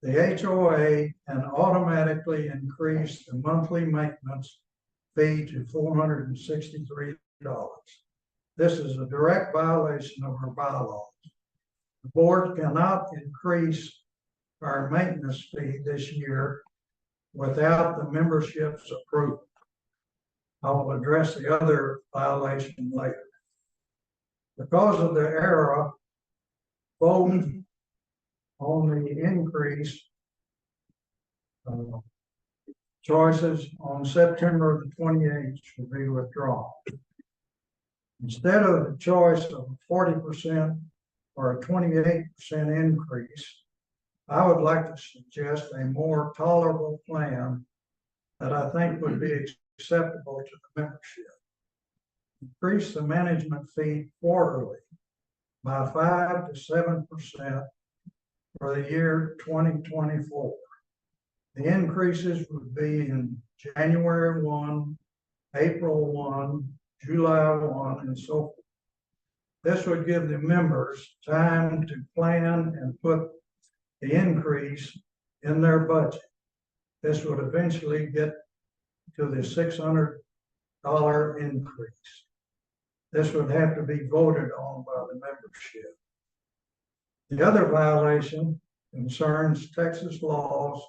the HOA can automatically increase the monthly maintenance fee to $463. This is a direct violation of our bylaws. The board cannot increase our maintenance fee this year without the membership's approval. I will address the other violation later. Because of the error, vote on the increase choices on September the 28th should be withdrawn. Instead of the choice of 40% or a 28% increase, I would like to suggest a more tolerable plan that I think would be acceptable to the membership. Increase the management fee quarterly by 5 to 7% for the year 2024. The increases would be in January 1, April 1, July 1, and so forth. This would give the members time to plan and put the increase in their budget. This would eventually get to the $600 increase. This would have to be voted on by the membership. The other violation concerns Texas laws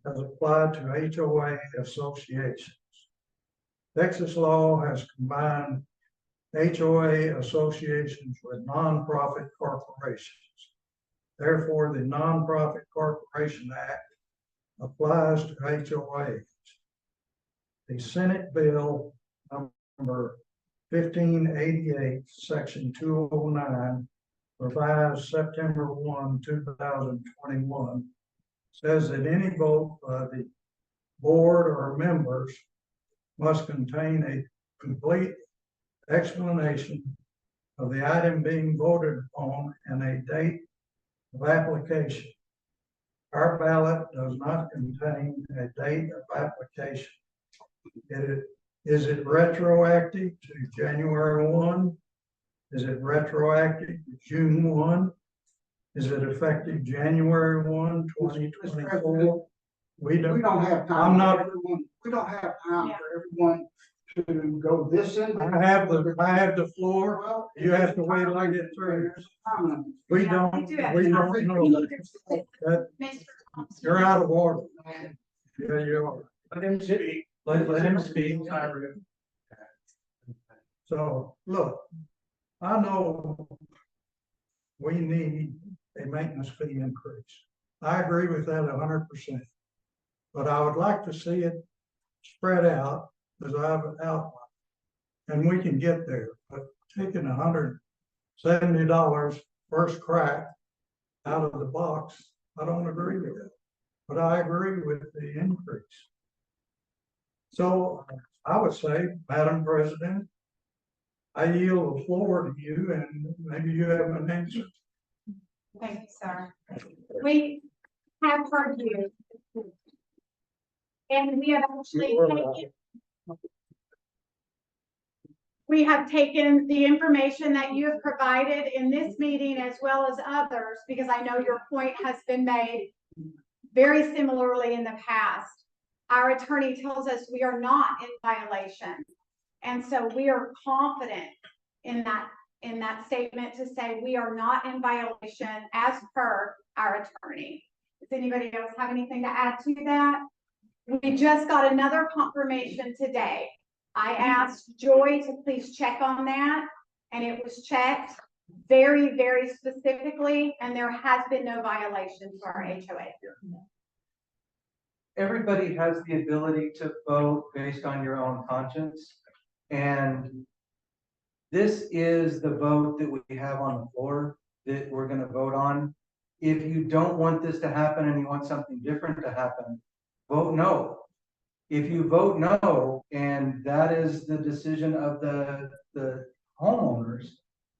as applied to HOA associations. Texas law has combined HOA associations with nonprofit corporations. Therefore, the Nonprofit Corporation Act applies to HOAs. The Senate Bill number 1588, section 209, revised September 1, 2021, says that any vote by the board or members must contain a complete explanation of the item being voted on and a date of application. Our ballot does not contain a date of application. Is it retroactive to January 1? Is it retroactive to June 1? Is it effective January 1, 2024? We don't have time. I'm not. We don't have time for everyone to go this in. I have the floor. Well, You have to wait till I get through. We Yeah, don't we know that. Mr. Thompson. You're out of order. Yeah, you are. Let him speak. Let him speak. So, look, I know we need a maintenance fee increase. I agree with that 100%. But I would like to see it spread out as I've outlined. And we can get there, but taking $170 first crack out of the box, I don't agree with it. But I agree with the increase. So I would say, Madam President, I yield the floor to you and maybe you have an answer. Thank you, sir. We have heard you. And we have actually taken the information that you have provided in this meeting as well as others, because I know your point has been made very similarly in the past. Our attorney tells us we are not in violation. And so we are confident in that statement to say we are not in violation as per our attorney. Does anybody else have anything to add to that? We just got another confirmation today. I asked Joy to please check on that, and it was checked very, very specifically, and there has been no violation to our HOA. Everybody has the ability to vote based on your own conscience. And this is the vote that we have on the floor that we're going to vote on. If you don't want this to happen and you want something different to happen, vote no. If you vote no, and that is the decision of the homeowners,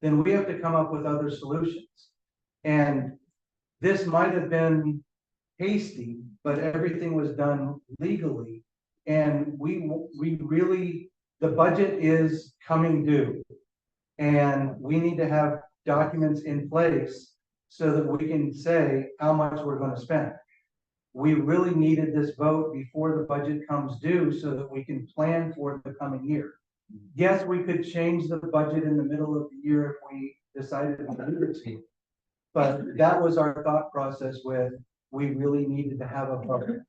then we have to come up with other solutions. And this might have been hasty, but everything was done legally. And we really, the budget is coming due. And we need to have documents in place so that we can say how much we're going to spend. We really needed this vote before the budget comes due so that we can plan for the coming year. Yes, we could change the budget in the middle of the year if we decided to do it. But that was our thought process with, we really needed to have a budget.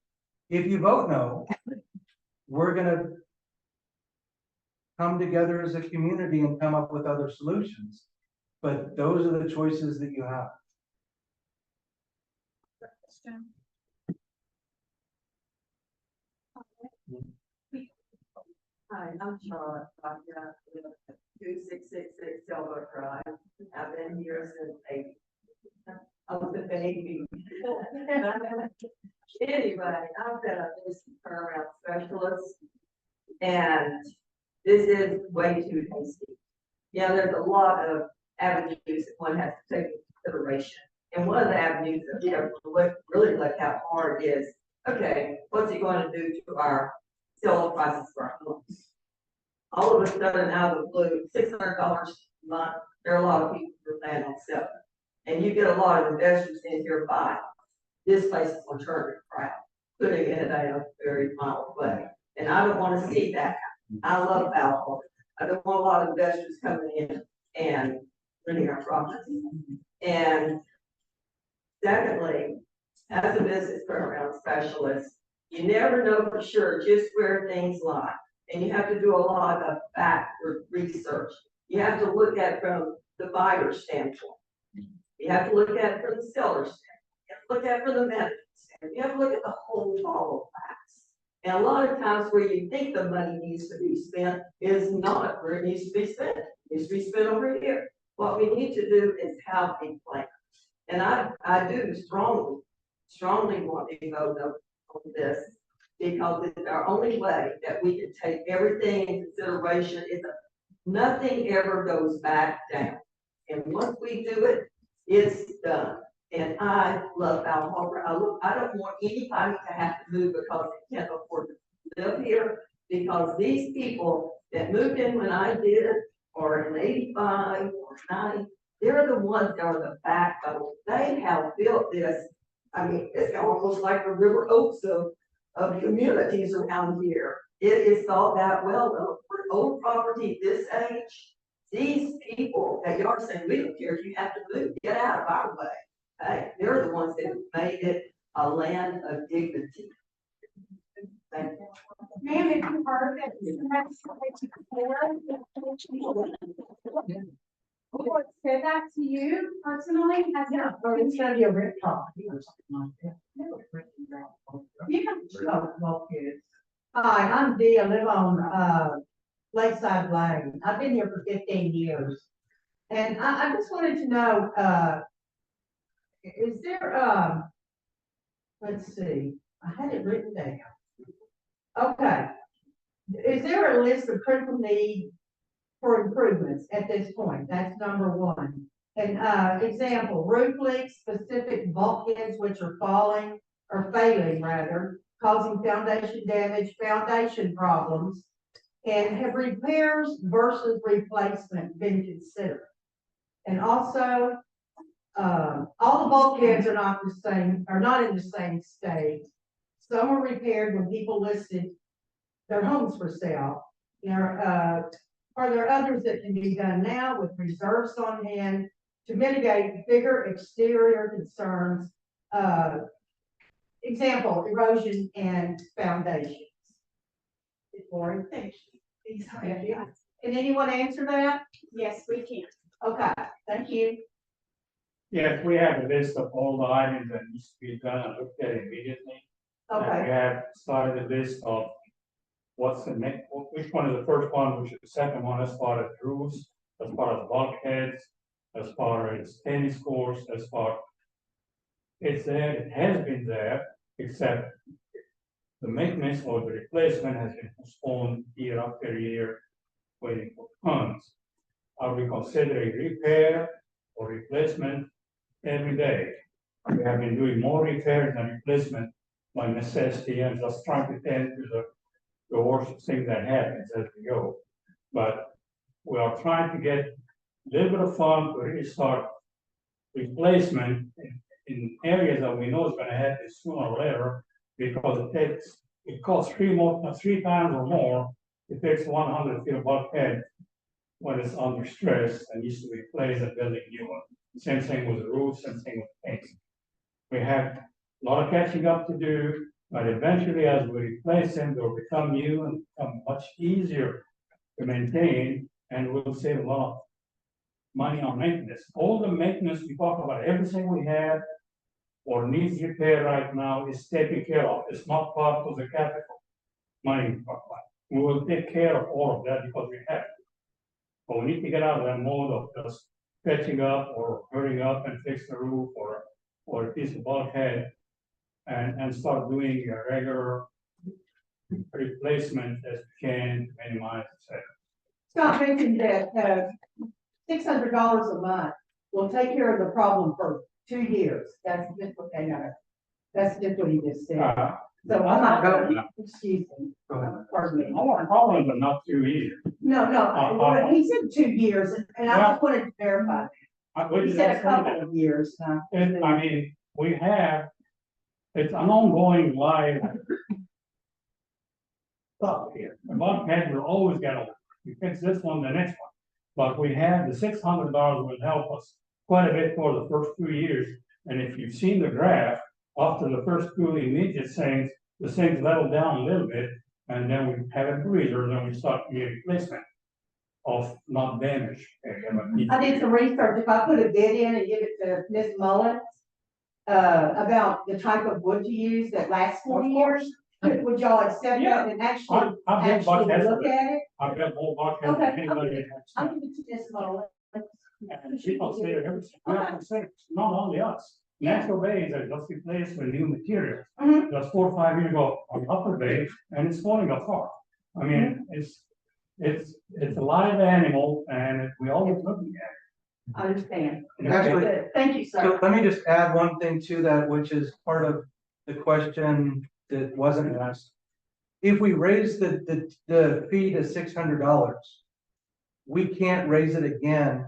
If you vote no, we're gonna come together as a community and come up with other solutions. But those are the choices that you have. Hi, I'm Charlotte, I've got 2666 Silver Drive. I've been here since '80. I was a baby. Anyway, I've got a business turnaround specialist. And this is way too hasty. Yeah, there's a lot of avenues that one has to take into consideration. And one of the avenues that we have to really look at hard is, okay, what's it going to do to our sale prices for our homes? All of a sudden, out of the blue, $600 a month, there are a lot of people who are planning on selling. And you get a lot of investors in here buying. This place is going to turn to crap, putting it in a very mild way. And I don't want to see that. I love alcohol. I don't want a lot of investors coming in and renting our property. And secondly, as a business turnaround specialist, you never know for sure just where things lie. And you have to do a lot of backward research. You have to look at it from the buyer's standpoint. You have to look at it from the seller's standpoint. You have to look at it from the manager's standpoint. You have to look at the whole ball of facts. And a lot of times where you think the money needs to be spent is not where it needs to be spent. It needs to be spent over here. What we need to do is have a plan. And I do strongly want to vote on this, because it's our only way that we can take everything in consideration. Is nothing ever goes back down. And once we do it, it's done. And I love Bal Harbour. I don't want anybody to have to move because they can't afford to live here. Because these people that moved in when I did, or in '85 or '90, they're the ones that are the backbone. They have built this. I mean, it's almost like the River Oaks of communities around here. It is thought that well though, for old property this age, these people that y'all saying, we don't care if you have to move, get out of our way. Hey, they're the ones that have made it a land of dignity. Thank you. Ma'am, if you heard that. What said that to you personally? Has Yeah, or it's gotta be a rent property or something like that. Yeah. Well, kids. Hi, I'm Dee. I live on, Lakeside Lane. I've been here for 15 years. And I just wanted to know, is there, let's see, I had it written down. Okay. Is there a list of critical need for improvements at this point? That's number one. And, example, roof leaks, specific bulkheads which are falling or failing rather, causing foundation damage, foundation problems. And have repairs versus replacement been considered? And also, all the bulkheads are not in the same state. Some were repaired when people listed their homes for sale. Are there others that can be done now with reserves on hand to mitigate bigger exterior concerns? Example, erosion and foundations. Lori, can anyone answer that? Yes, we can. Okay, thank you. Yes, we have a list of all the items that needs to be done and looked at immediately. And Okay, we have started a list of what's the next, which one is the first one, which is the second one, as far as roofs, as far as bulkheads, as far as tennis courts, as far. It's there, it has been there, except the maintenance or the replacement has been postponed year after year, waiting for funds. Are we considering repair or replacement every day? We have been doing more repairs than replacement by necessity and just trying to tend to the worst thing that happens as we go. But we are trying to get a little bit of fund to really start replacement in areas that we know is going to happen sooner or later, because it costs three times or more. It takes 100 feet of bulkhead when it's under stress and needs to be replaced and building new one. Same thing with the roofs, same thing with paint. We have a lot of catching up to do. But eventually, as we replace them, they'll become new and become much easier to maintain, and we'll save a lot of money on maintenance. All the maintenance we talk about, everything we have or needs repair right now is taken care of. It's not part of the capital money we talk about. We will take care of all of that because we have to. But we need to get out of that mode of just patching up or hurrying up and fix the roof or a piece of bulkhead and start doing a regular replacement as we can to minimize the savings. Scott mentioned that, $600 a month will take care of the problem for 2 years. That's just what they know. That's just what he just said. So I'm not going, excuse me, pardon me. I want problems, but not too easy. No, he said 2 years, and I just wanted to verify. He said a couple of years. And I mean, we have, it's an ongoing live stuff here. The bulkhead will always get over. You fix this one, the next one. But we have the $600 will help us quite a bit for the first 2 years. And if you've seen the graph, after the first 2 immediate things, the things level down a little bit, and then we have a breather, then we start the replacement of not damaged area. But I did some research. If I put a bid in and give it to Ms. Mullins, about the type of wood to use that lasts 4 years, would y'all accept that and actually I've got look at it? I've got whole bucket. Okay, Anybody I'll give it to Ms. Mullins. and she will say everything. We have to say, it's not only us. Natural bays are just replaced with new materials. Mhm. Just 4 or 5 years ago on Upper Bay, and it's falling apart. I mean, it's a live animal, and we always looking at it. I understand. Actually, Good. Thank you, So sir. let me just add one thing to that, which is part of the question that wasn't asked. If we raise the fee to $600, we can't raise it again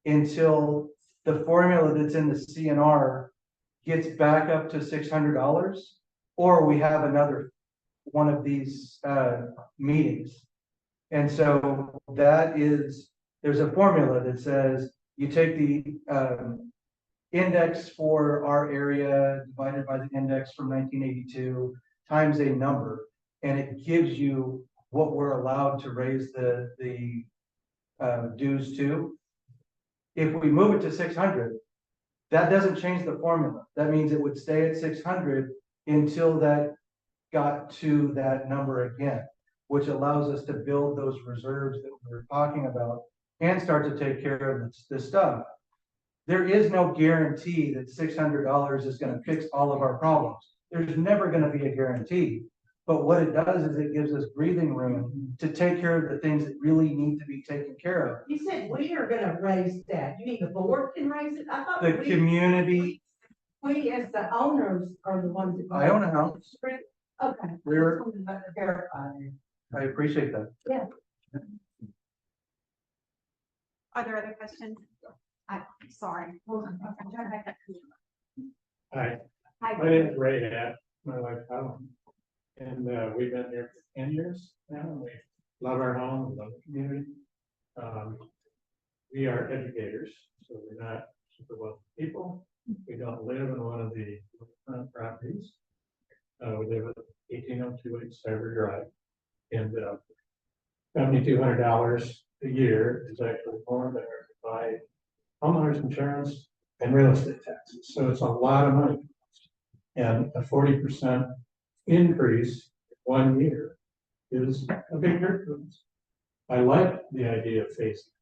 until the formula that's in the CNR gets back up to $600, or we have another one of these meetings. And so that is, there's a formula that says you take the index for our area divided by the index from 1982 times a number, and it gives you what we're allowed to raise the dues to. If we move it to 600, that doesn't change the formula. That means it would stay at 600 until that got to that number again, which allows us to build those reserves that we were talking about and start to take care of this stuff. There is no guarantee that $600 is going to fix all of our problems. There's never going to be a guarantee. But what it does is it gives us breathing room to take care of the things that really need to be taken care of. You said we are gonna raise that. You mean the board can raise it? I thought The community, we as the owners are the ones that. I own a house. Okay. We're- Just wanted to verify. I appreciate that. Are there other questions? I'm sorry. Hi, Hi. my name is Ray Hatt, my wife Helen. And we've been here for 10 years now, and we love our home, we love the community. We are educators, so we're not super wealthy people. We don't live in one of the front properties. We live at 1802 Cyber Drive. And $7,200 a year is actually more than by homeowners insurance and real estate taxes. So it's a lot of money. And a 40% increase 1 year is a big difference. I like the idea of phasing.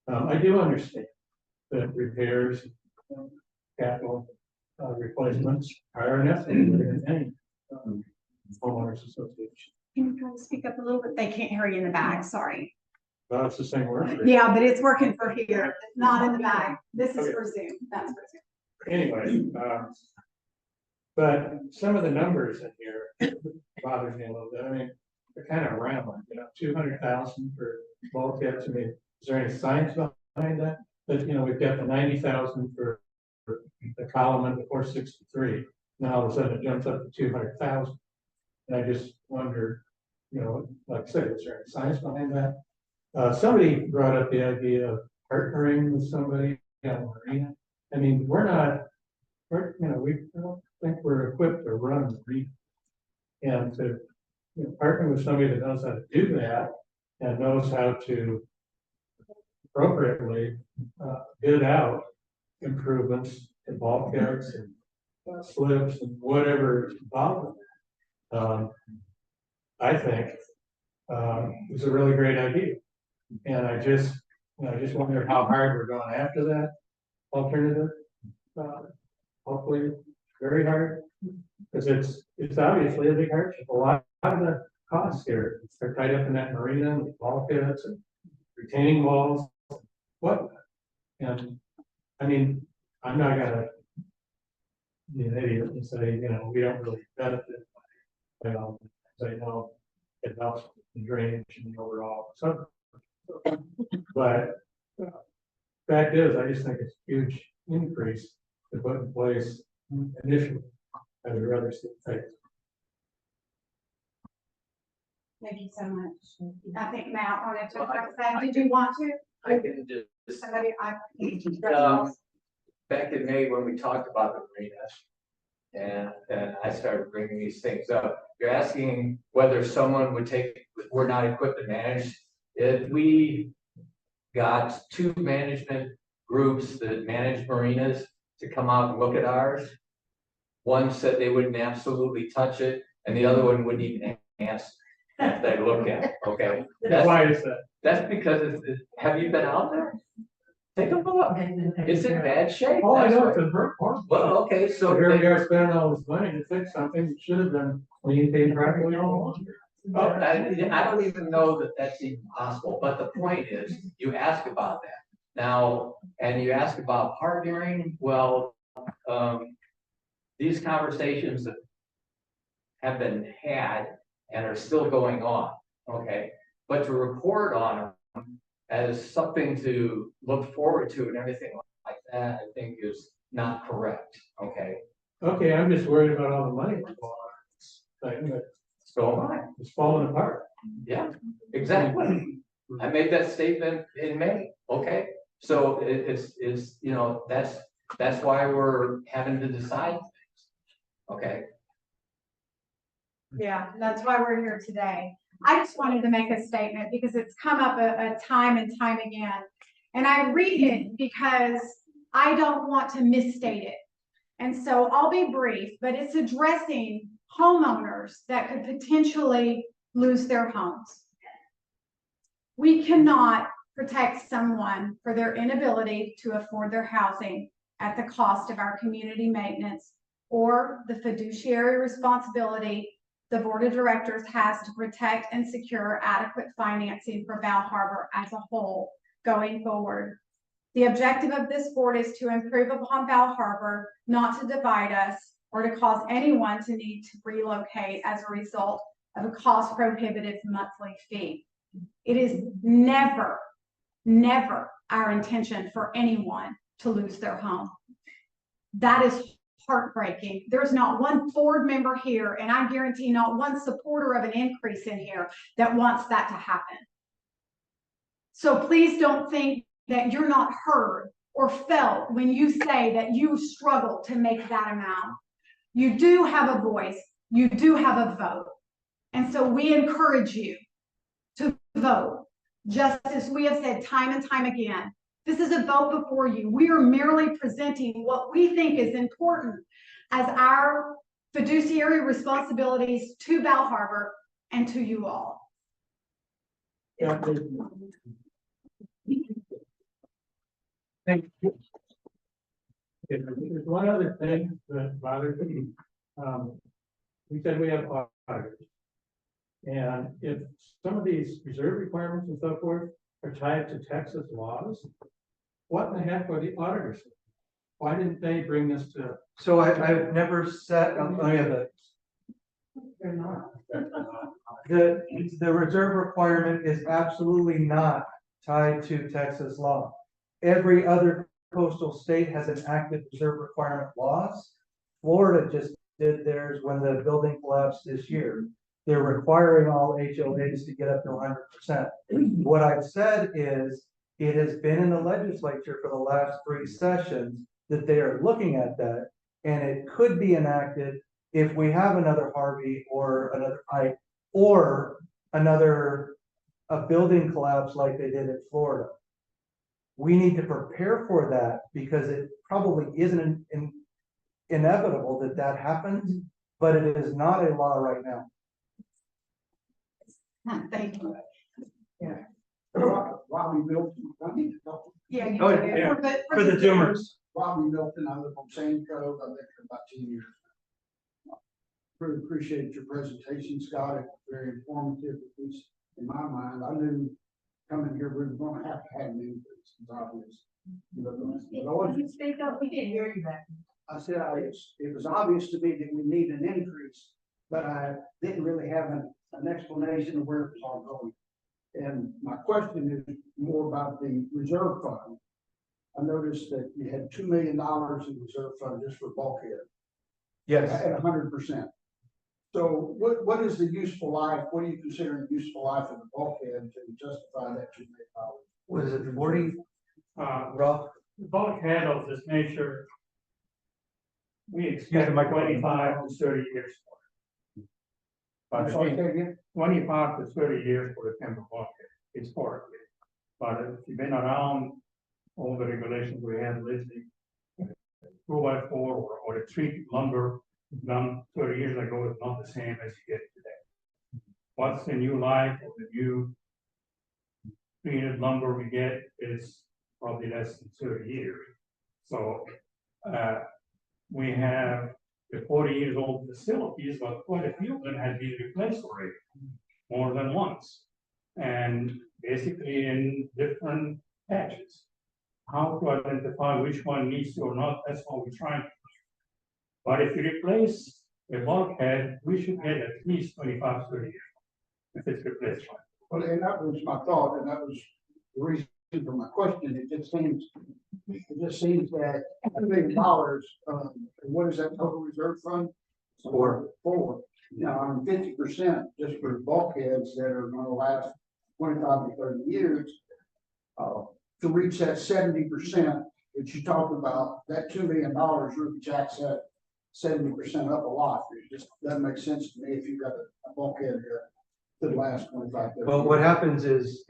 I do understand that repairs, capital replacements are an effort in any homeowners association. Can you try to speak up a little bit? They can't hear you in the back, sorry. Well, it's the same word. Yeah, but it's working for here, not in the back. This is for Zoom, that's for Zoom. Anyway, but some of the numbers in here bothers me a little bit. I mean, they're kind of round, 200,000 for bulkheads. I mean, is there any science behind that? But, we've got the 90,000 for the column and the 463. Now all of a sudden it jumps up to 200,000. And I just wonder, like I said, is there any science behind that? Somebody brought up the idea of partnering with somebody on Marina. I mean, we think we're equipped to run the region. And to, partner with somebody that knows how to do that and knows how to appropriately, bid out improvements in bulkheads and slips and whatever is involved in that. I think, is a really great idea. And I just wonder how hard we're going after that alternative. Hopefully, very hard, because it's obviously a big hardship. A lot of the costs here, they're tied up in that marina with bulkheads and retaining walls, what? And, I mean, I'm not gonna be an idiot and say, we don't really benefit by, say, no, it helps the drainage and the overall, so. But, fact is, I just think it's a huge increase to put in place initially. I would rather see it take. Thank you so much. I think Matt wanted to address that. Did you want to? I can just, Somebody, back in May when we talked about the marina, and I started bringing these things up, you're asking whether someone would we're not equipped to manage it. We got 2 management groups that manage marinas to come out and look at ours. One said they wouldn't absolutely touch it, and the other one wouldn't even ask if they look at it, okay? Why is that? That's because have you been out there? Take a look. It's in bad shape. Oh, I That's know, why- it's a very horrible. Well, okay, so So here we are spending all this money to fix something that should have been maintained properly all along. well, I don't even know that that's even possible, but the point is, you ask about that. Now, and you ask about partnering, well, these conversations that have been had and are still going on, okay? But to report on them as something to look forward to and everything like that, I think is not correct, okay? Okay, I'm just worried about all the money we're going on. Thing that So am I. it's falling apart. Yeah, exactly. I made that statement in May, okay? So it's, that's why we're having to decide things, okay? yeah, that's why we're here today. I just wanted to make a statement because it's come up a time and time again. And I read it because I don't want to misstate it. And so I'll be brief, but it's addressing homeowners that could potentially lose their homes. We cannot protect someone for their inability to afford their housing at the cost of our community maintenance or the fiduciary responsibility the board of directors has to protect and secure adequate financing for Val Harbor as a whole going forward. The objective of this board is to improve upon Val Harbor, not to divide us or to cause anyone to need to relocate as a result of a cost prohibitive monthly fee. It is never, never our intention for anyone to lose their home. That is heartbreaking. There's not one board member here, and I guarantee not one supporter of an increase in here that wants that to happen. So please don't think that you're not heard or felt when you say that you struggle to make that amount. You do have a voice, you do have a vote. And so we encourage you to vote, just as we have said time and time again. This is a vote before you. We are merely presenting what we think is important as our fiduciary responsibilities to Val Harbor and to you all. Yeah. Thank you. Okay, there's one other thing that bothers me. We said we have auditors. And if some of these reserve requirements and so forth are tied to Texas laws, what in the heck are the auditors? Why didn't they bring this to? So I've never set, They're not. the reserve requirement is absolutely not tied to Texas law. Every other coastal state has an active reserve requirement laws. Florida just did theirs when the building collapsed this year. They're requiring all HOAs to get up to 100%. What I've said is, it has been in the legislature for the last 3 sessions that they are looking at that. And it could be enacted if we have another Harvey or another Ike or a building collapse like they did in Florida. We need to prepare for that because it probably isn't inevitable that that happens, but it is not a law right now. Thank you. Robbie Milton, I need to talk. Yeah. you Oh, do. yeah. For For the Zoomers. Robbie Milton, I live on Sand Cove, I've been here about 10 years. Really appreciate your presentation, Scott, it was very informative, at least in my mind, I knew coming here, we were gonna have to have an increase, it's obvious. But I wasn't- speak up, we can hear you back. I said, it was obvious to me that we need an increase, but I didn't really have an explanation of where it was all going. And my question is more about the reserve fund. I noticed that you had $2 million in reserve fund just for bulkhead Yes. at 100%. So what is the useful life? What do you consider the useful life of the bulkhead to justify that $2 million? What is it, 40? Rough? Bulkhead of this nature, we Yeah, expect the microphone. 25 to 30 years. I'm sorry, say again? 25 to 30 years for the timber bulkhead, historically. But if you've been around all the regulations we have lately, 2x4 or the treated lumber done 30 years ago is not the same as you get today. What's the new life of the new treated lumber we get is probably less than 30 years. So we have the 40 years old facilities, but quite a few of them have been replaced already, more than once. And basically in different patches. How to identify which one needs to or not, that's what we're trying to do. But if you replace a bulkhead, we should get at least 25, 30 years if it's replaced. Well, and that was my thought, and that was the reason for my question. It just seems that $2 million, what is that total reserve fund? Four. Now, on 50% just for bulkheads that are gonna last 25 to 30 years. To reach that 70% that you talked about, that $2 million really jacks that 70% up a lot. It just doesn't make sense to me if you've got a bulkhead that lasts 25, 30 Well, years. what happens is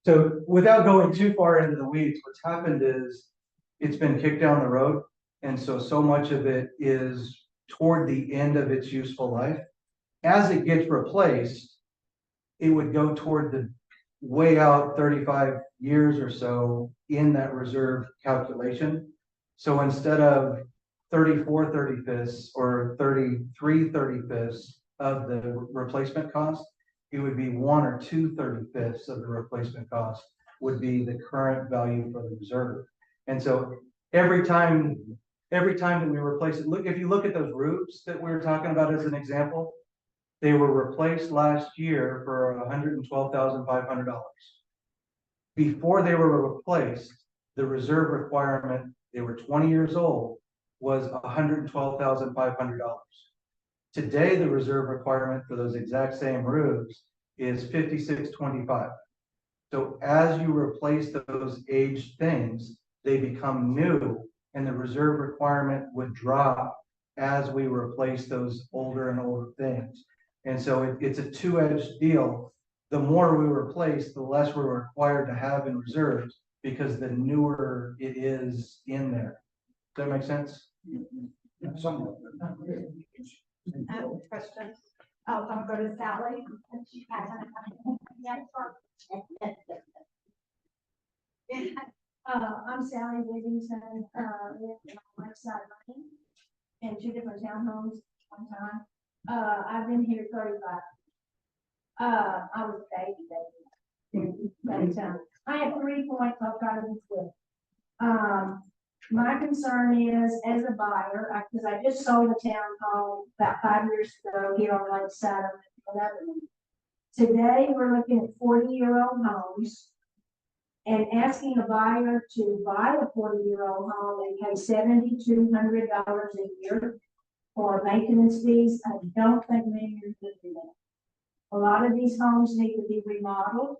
so without going too far into the weeds, what's happened is it's been kicked down the road. And so much of it is toward the end of its useful life. As it gets replaced, it would go toward the way out 35 years or so in that reserve calculation. So instead of 34 35ths or 33 35ths of the replacement cost, it would be 1 or 2 35ths of the replacement cost would be the current value for the reserve. And so every time that we replace it, look, if you look at those roofs that we were talking about as an example, they were replaced last year for $112,500. Before they were replaced, the reserve requirement, they were 20 years old, was $112,500. Today, the reserve requirement for those exact same roofs is $56,225. So as you replace those aged things, they become new, and the reserve requirement would drop as we replace those older and older things. And so it's a two-edged deal. The more we replace, the less we're required to have in reserves because the newer it is in there. Does that make sense? Somewhat. Question. Oh, I'm going to go to Sally. I'm Sally Livingston, live on Lakeside Lane in 2 different townhomes at one time. I've been here 35. I was a baby that time. I have 3 points I'll try to be quick. My concern is, as a buyer, because I just sold a townhome about 5 years ago here on Lakeside. Today, we're looking at 40-year-old homes and asking a buyer to buy a 40-year-old home and pay $7,200 a year for maintenance fees. I don't think many are going to do that. A lot of these homes need to be remodeled,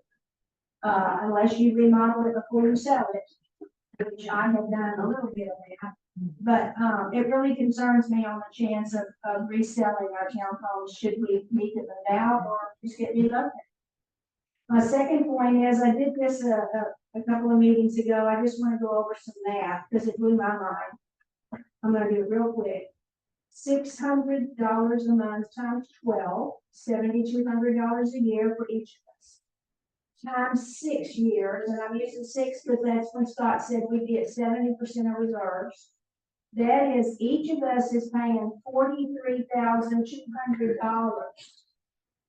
unless you remodel it before you sell it. which I have done a little bit of that. But, it really concerns me on the chance of reselling our townhomes, should we need to move out or just get relocated. My second point is, I did this a couple of meetings ago, I just wanna go over some math, because it blew my mind. I'm gonna do it real quick. $600 a month times 12, $7,200 a year for each of us. Times 6 years, and I'm using 6 because that's when Scott said we get 70% of reserves. That is, each of us is paying $43,200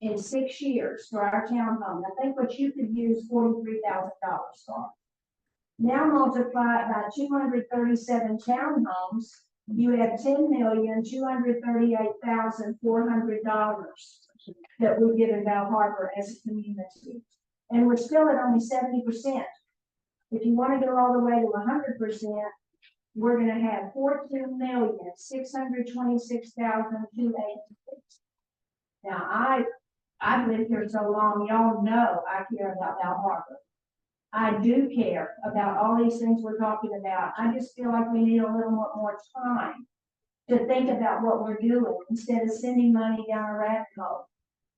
in 6 years for our townhome. I think what you could use $43,000 for. Now multiply it by 237 townhomes, you have $10,238,400 that we give in Val Harbor as a community. And we're still at only 70%. If you want to go all the way to 100%, we're gonna have 14,626,286. Now, I've lived here so long, y'all know I care about Val Harbor. I do care about all these things we're talking about. I just feel like we need a little more time to think about what we're doing instead of sending money down a rabbit hole.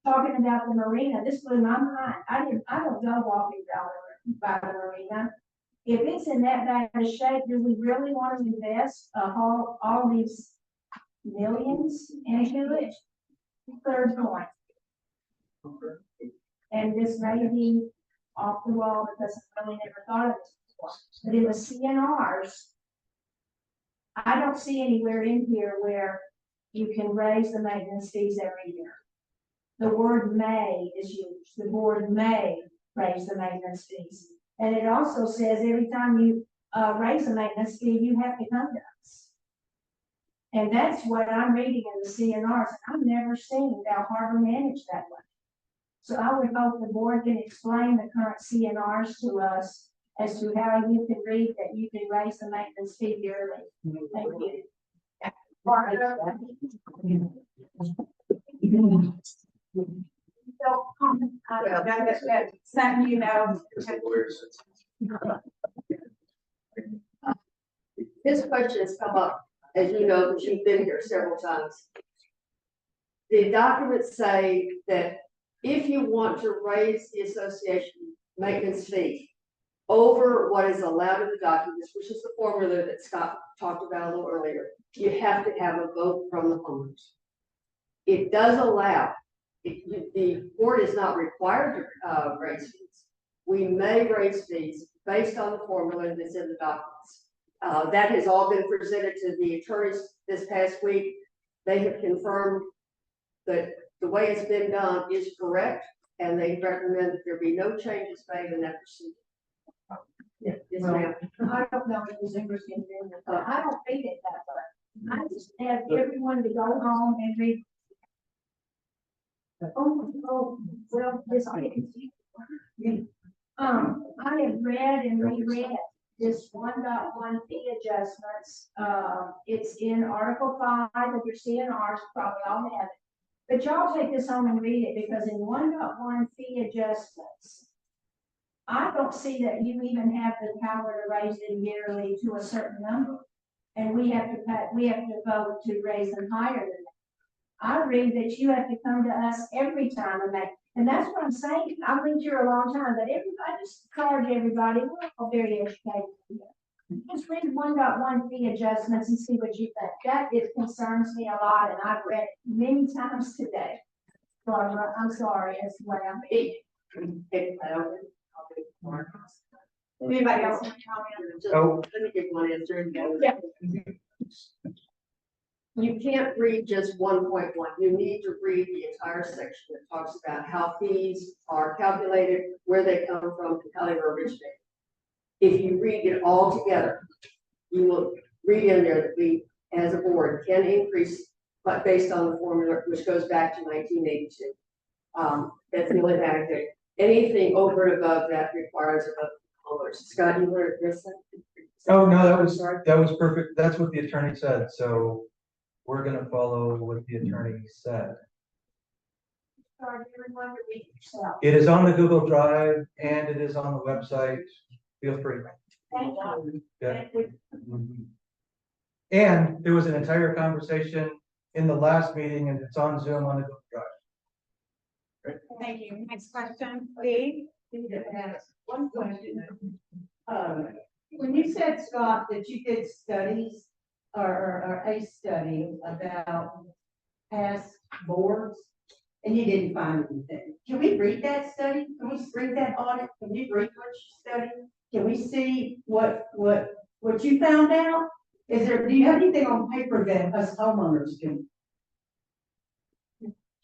Talking about the marina, this blew my mind. I don't go walking by the marina. If it's in that bad of shape, do we really want to invest all these millions into it? Third point. And this may be off the wall because I really never thought of this before. But in the CNRs, I don't see anywhere in here where you can raise the maintenance fees every year. The word may is used. The board may raise the maintenance fees. And it also says every time you raise a maintenance fee, you have to come to us. And that's what I'm reading in the CNRs. I've never seen Val Harbor managed that way. So I would hope the board can explain the current CNRs to us as to how you can read that you can raise the maintenance fee yearly. Thank you. So, that's something you know. This question has come up, as you know, because you've been here several times. The documents say that if you want to raise the association maintenance fee over what is allowed in the documents, which is the formula that Scott talked about a little earlier, you have to have a vote from the owners. It does allow, the board is not required to raise fees. We may raise fees based on the formula that's in the documents. That has all been presented to the attorneys this past week. They have confirmed that the way it's been done is correct, and they recommend that there be no changes made in that procedure. Yeah, yes, ma'am. I don't know if there's interest in doing it, but I don't read it that way. I just have everyone to go home and read. Oh, well, this I have read and reread this 1.1 fee adjustments. It's in Article 5 of your CNRs, probably all have it. But y'all take this home and read it, because in 1.1 fee adjustments, I don't see that you even have the power to raise it yearly to a certain number. And we have to vote to raise them higher than that. I read that you have to come to us every time and that's what I'm saying. I've been here a long time, but I just charge everybody, we're all very educated here. Just read 1.1 fee adjustments and see what you think. It concerns me a lot, and I've read it many times today. Barbara, I'm sorry, that's the way I'm being. Anybody else want to comment? Oh. Let me give one answer. Yeah. You can't read just 1.1. You need to read the entire section that talks about how fees are calculated, where they come from, and how they were originated. If you read it all together, you will read in there that we, as a board, can increase, but based on the formula, which goes back to 1982. That's the only thing. Anything over and above that requires a vote of owners. Scott, you were address that? Oh, no, that was perfect. That's what the attorney said. So we're gonna follow what the attorney said. Charge everyone to read yourself. It is on the Google Drive and it is on the website. Feel free. Thank you. Yeah. And there was an entire conversation in the last meeting, and it's on Zoom on the Google Drive. Thank you. Next question, Lee? One question. When you said, Scott, that you did studies or a study about past boards and you didn't find anything, can we read that study? Can we read that audit? Can we read what you studied? Can we see what you found out? Do you have anything on paper that us homeowners can?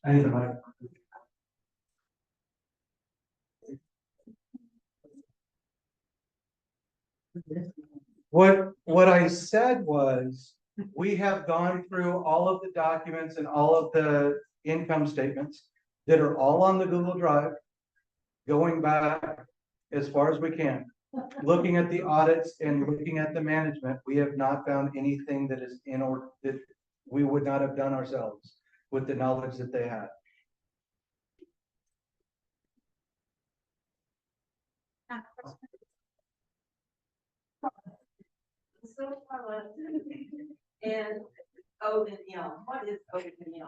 I need the mic. What I said was, we have gone through all of the documents and all of the income statements that are all on the Google Drive, going back as far as we can. Looking at the audits and looking at the management, we have not found anything that is in order that we would not have done ourselves with the knowledge that they had. And O and M, what is O and M?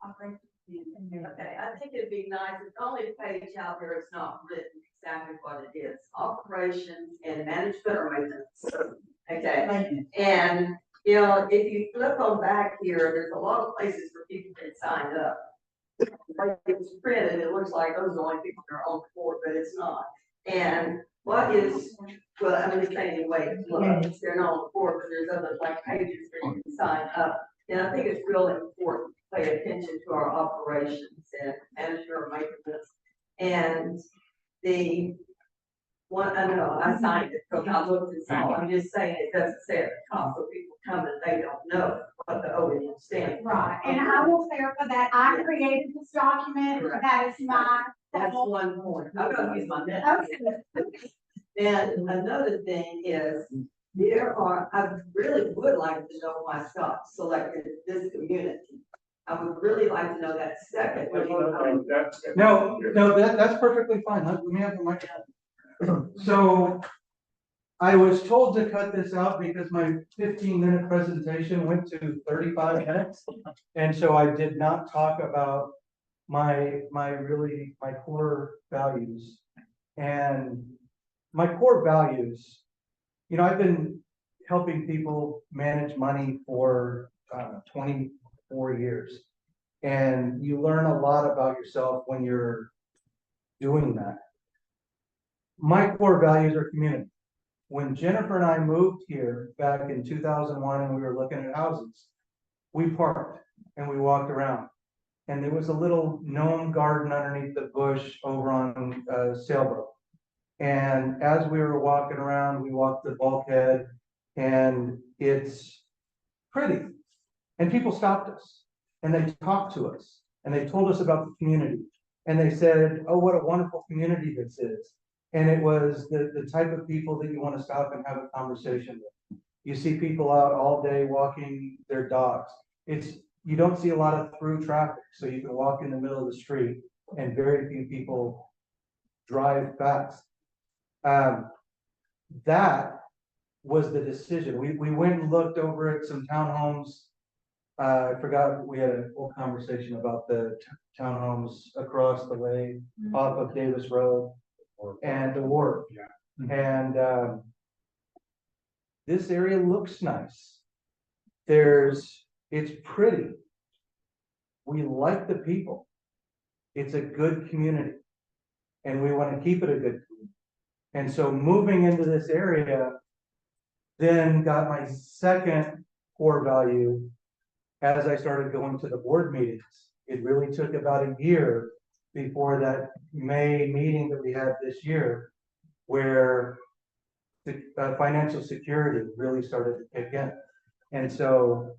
Okay, I think it'd be nice, if the only page out there is not written exactly what it is, operations and management or maintenance. Okay, and, you know, if you flip on back here, there's a lot of places where people can sign up. Like it was printed, it looks like those are the only people that are on the board, but it's not. And what is, well, I'm just saying anyway, look, they're not on the board, but there's other like pages where you can sign up. And I think it's really important to pay attention to our operations and management or maintenance. And the one, I know, I signed it because I looked and saw, I'm just saying it doesn't say at the top, so people come and they don't know what the O and M stands for. Right, and I will clarify that I created this document, Correct. that is my. That's one point. I'm gonna use my net. Okay. And another thing is, I really would like to know why Scott selected this community. I would really like to know that second. No, that's perfectly fine. Let me have the mic. So I was told to cut this out because my 15-minute presentation went to 35 minutes. And so I did not talk about my core values. And my core values, you know, I've been helping people manage money for 24 years. And you learn a lot about yourself when you're doing that. My core values are community. When Jennifer and I moved here back in 2001 and we were looking at houses, we parked and we walked around. And there was a little gnome garden underneath the bush over on Sailboat. And as we were walking around, we walked the bulkhead and it's pretty. And people stopped us and they talked to us and they told us about the community. And they said, oh, what a wonderful community this is. And it was the type of people that you want to stop and have a conversation with. You see people out all day walking their dogs. You don't see a lot of through traffic, so you can walk in the middle of the street and very few people drive fast. That was the decision. We went and looked over at some townhomes. I forgot, we had a whole conversation about the townhomes across the way off of Davis Road and the wharf. Yeah. And this area looks nice. It's pretty. We like the people. It's a good community. And we want to keep it a good community. And so moving into this area then got my second core value as I started going to the board meetings. It really took about a year before that May meeting that we had this year, where the financial security really started to kick in. And so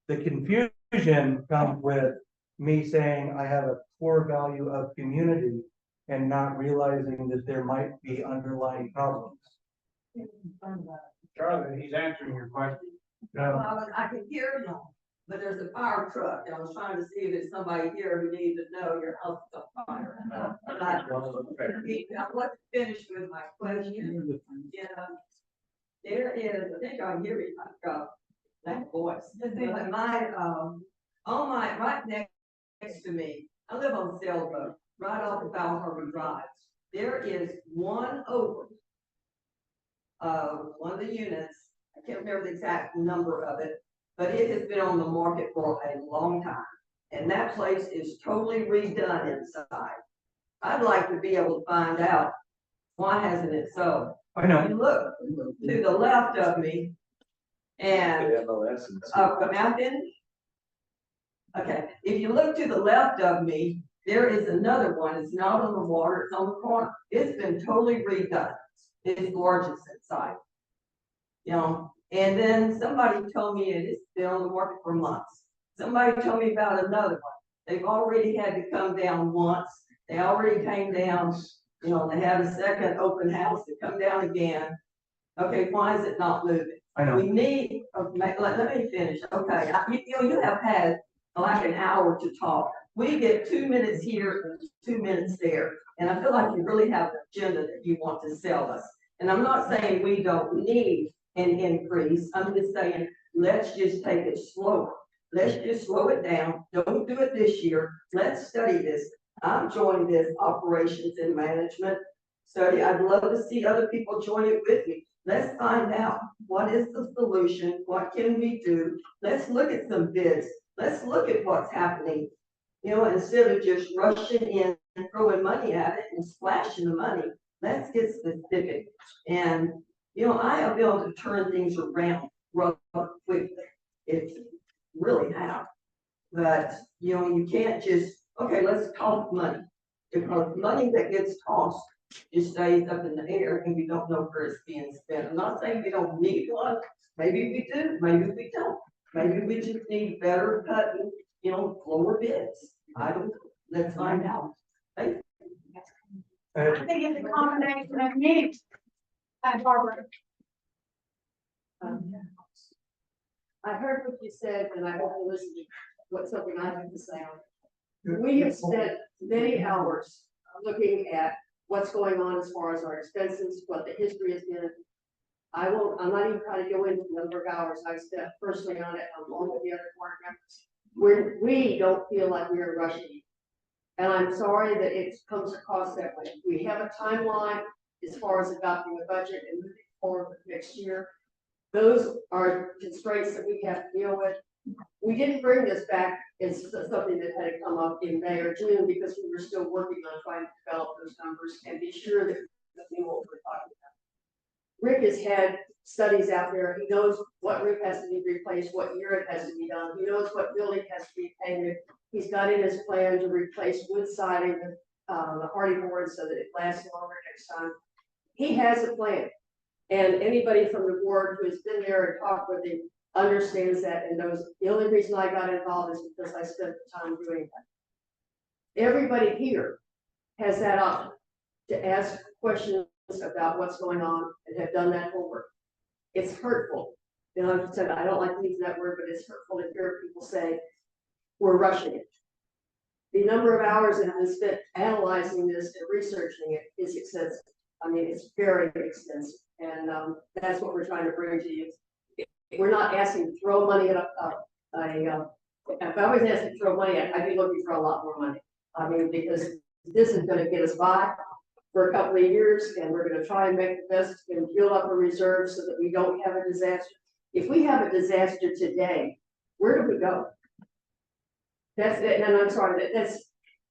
the confusion comes with me saying I have a core value of community and not realizing that there might be underlying problems. Charlie, he's answering your question. I can hear you, but there's a fire truck, and I was trying to see if there's somebody here who needs to know your house is on fire. But I wasn't finished with my question. Yeah, There is, I think y'all can hear me, I've got that voice. But my, on my, right next to me, I live on Sailboat, right off of Val Harbor Drive. There is one over. One of the units, I can't remember the exact number of it, but it has been on the market for a long time. And that place is totally redone inside. I'd like to be able to find out, why hasn't it sold? I know. You look to the left of me, and, may I finish? Okay, if you look to the left of me, there is another one, it's not on the water, it's on the corner, it's been totally redone. It's gorgeous inside. You know, and then somebody told me it's been on the market for months. Somebody told me about another one, they've already had to come down once, they already came down, you know, they had a second open house to come down again. Okay, why is it not moving? I know. We need, let me finish, okay, you have had like an hour to talk. We get 2 minutes here and 2 minutes there, and I feel like you really have an agenda that you want to sell us. And I'm not saying we don't need an increase, I'm just saying, let's just take it slower. Let's just slow it down, don't do it this year, let's study this. I'm joining this operations and management study, I'd love to see other people join it with me. Let's find out, what is the solution, what can we do? Let's look at some bids, let's look at what's happening. You know, instead of just rushing in and throwing money at it and splashing the money, let's get specific. And, you know, I have been able to turn things around rather quickly. It's really how. But, you know, you can't just, okay, let's talk money. Because money that gets tossed just stays up in the air and we don't know where it's being spent. I'm not saying we don't need one. Maybe we do, maybe we don't. Maybe we just need better cutting, you know, lower bids. I don't know. Let's find out. Thank you. I think it's a combination of needs at Barbara. I heard what you said, and I hope you listened to something I have to say on it. We have spent many hours looking at what's going on as far as our expenses, what the history has been. I'm not even trying to go into the number of hours I've spent personally on it, along with the other board members. We don't feel like we're rushing. And I'm sorry that it comes across that way. We have a timeline as far as adopting a budget and moving forward with next year. Those are constraints that we have to deal with. We didn't bring this back as something that had come up in May or June because we were still working on trying to develop those numbers and be sure that we knew what we're talking about. Rick has had studies out there. He knows what roof has to be replaced, what year it has to be done. He knows what building has to be painted. He's got in his plan to replace wood siding, the hardy board so that it lasts longer next time. He has a plan. And anybody from the board who has been there and talked with him understands that and knows the only reason I got involved is because I spent the time doing that. Everybody here has that option to ask questions about what's going on and have done that homework. It's hurtful. You know, I've said I don't like using that word, but it's hurtful to hear people say we're rushing it. The number of hours that have been spent analyzing this and researching it is extensive. I mean, it's very extensive, and that's what we're trying to bring to you. We're not asking to throw money at if I was asked to throw money at, I'd be looking for a lot more money. I mean, because this is going to get us by for a couple of years, and we're going to try and make the best and build up a reserve so that we don't have a disaster. If we have a disaster today, where do we go? That's it, and I'm sorry, that's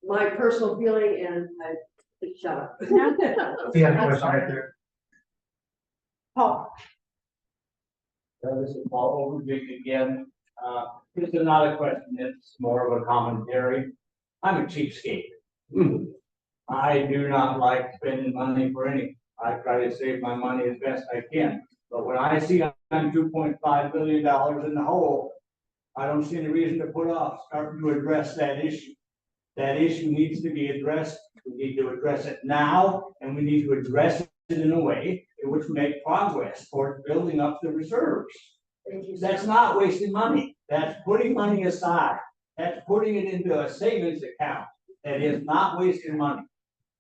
my personal feeling, and I shut up. You have a question right there. Paul. This is Paul Overbeek again. This is not a question, it's more of a commentary. I'm a cheapskate. I do not like spending money for anything. I try to save my money as best I can. But when I see I'm $2.5 billion in the hole, I don't see any reason to put off starting to address that issue. That issue needs to be addressed. We need to address it now, and we need to address it in a way in which we make progress toward building up the reserves. That's not wasting money. That's putting money aside. That's putting it into a savings account. That is not wasting money.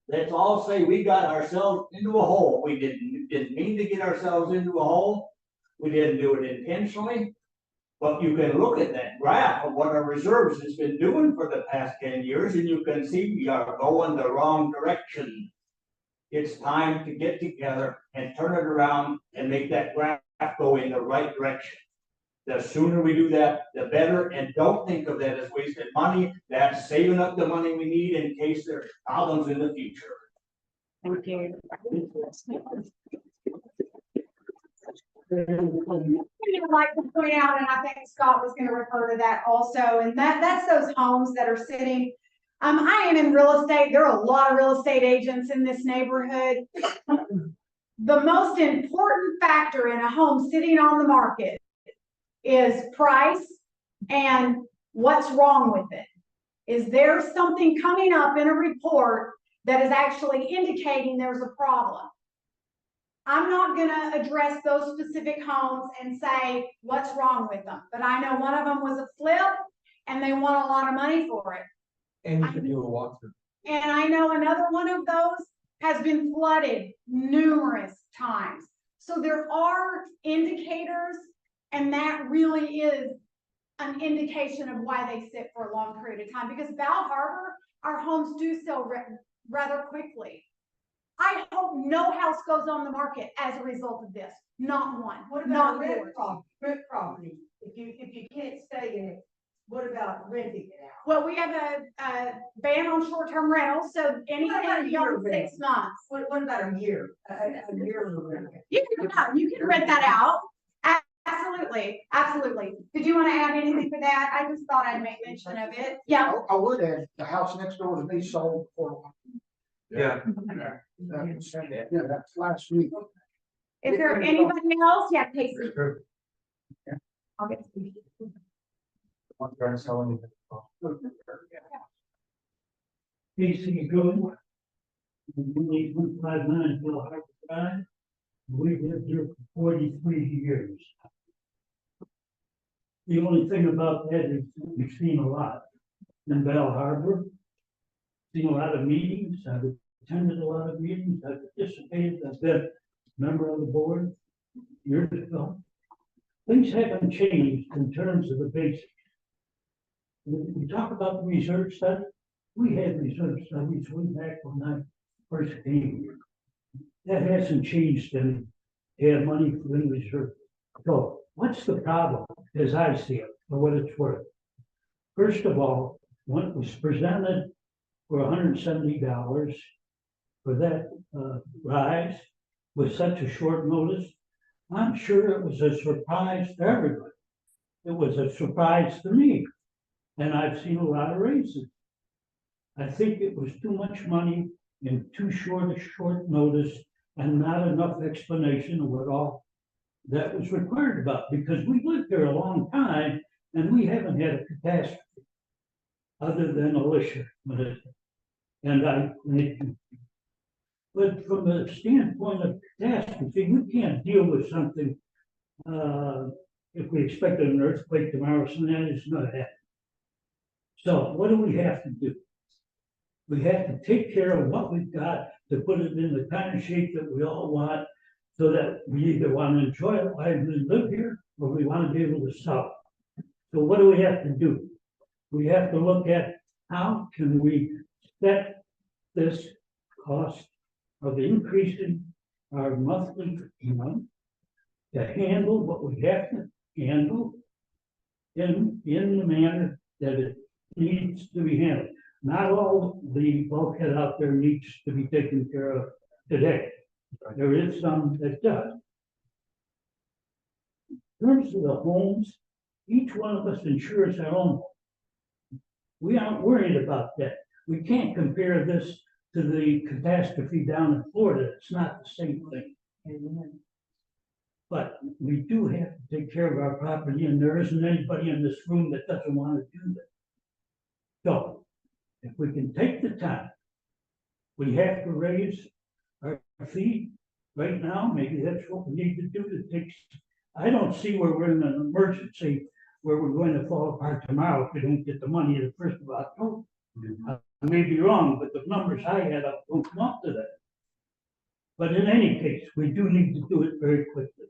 Let's all say we got ourselves into a hole. We didn't didn't mean to get ourselves into a hole. We didn't do it intentionally. But you can look at that graph of what our reserves has been doing for the past 10 years, and you can see we are going the wrong direction. It's time to get together and turn it around and make that graph go in the right direction. The sooner we do that, the better, and don't think of that as wasted money. That's saving up the money we need in case there's problems in the future. Thank you. I'd like to point out, and I think Scott was gonna refer to that also, and that's those homes that are sitting. I am in real estate. There are a lot of real estate agents in this neighborhood. The most important factor in a home sitting on the market is price and what's wrong with it. Is there something coming up in a report that is actually indicating there's a problem? I'm not gonna address those specific homes and say what's wrong with them, but I know one of them was a flip and they want a lot of money for it. And you can do a walkthrough. And I know another one of those has been flooded numerous times. So there are indicators, and that really is an indication of why they sit for a long period of time. Because Val Harbor, our homes do sell rather quickly. I hope no house goes on the market as a result of this. Not one. What Not about yours. rent property? If you can't stay in it, what about renting it out? Well, we have a ban on short-term rentals, so What about anything a year beyond 6 rental? months. What about a year? A year of rental? You can rent that out. Absolutely, absolutely. Did you want to add anything to that? I just thought I'd make mention of it. Yeah. I would add, the house next door to me sold for, Yeah. that's last week. Is there anybody else? Yeah, Casey. I'll get to you. I'm trying to sell anything. Casey Good. 18159 Bill Harbor Drive. We lived here for 43 years. The only thing about that is we've seen a lot in Bell Harbor. Seen a lot of meetings, I've attended a lot of meetings, I've participated, I've been a member of the board years ago. Things haven't changed in terms of the basics. We talk about the reserve study, we had reserve studies way back when I first came here. That hasn't changed and they have money for the reserve. So what's the problem as I see it, for what it's worth? First of all, when it was presented for $170 for that rise with such a short notice, I'm sure it was a surprise to everybody. It was a surprise to me. And I've seen a lot of raises. I think it was too much money in too short a short notice and not enough explanation of what all that was required about, because we lived there a long time and we haven't had a catastrophe other than Alicia. But from the standpoint of catastrophe, we can't deal with something if we expected an earthquake tomorrow, so that is not happening. So what do we have to do? We have to take care of what we've got to put it in the kind of shape that we all want, so that we either want to enjoy it while we live here, or we want to be able to sell it. So what do we have to do? We have to look at how can we set this cost of increasing our monthly income to handle what we have to handle in the manner that it needs to be handled. Not all the bulkhead out there needs to be taken care of today. There is some that does. In terms of the homes, each one of us insures our own home. We aren't worried about that. We can't compare this to the catastrophe down in Florida. It's not the same thing. But we do have to take care of our property, and there isn't anybody in this room that doesn't want to do that. So, if we can take the time, we have to raise our fee right now. Maybe that's what we need to do to take. I don't see where we're in an emergency where we're going to fall apart tomorrow if we don't get the money the 1st of October. I may be wrong, but the numbers I had up don't come up to that. But in any case, we do need to do it very quickly.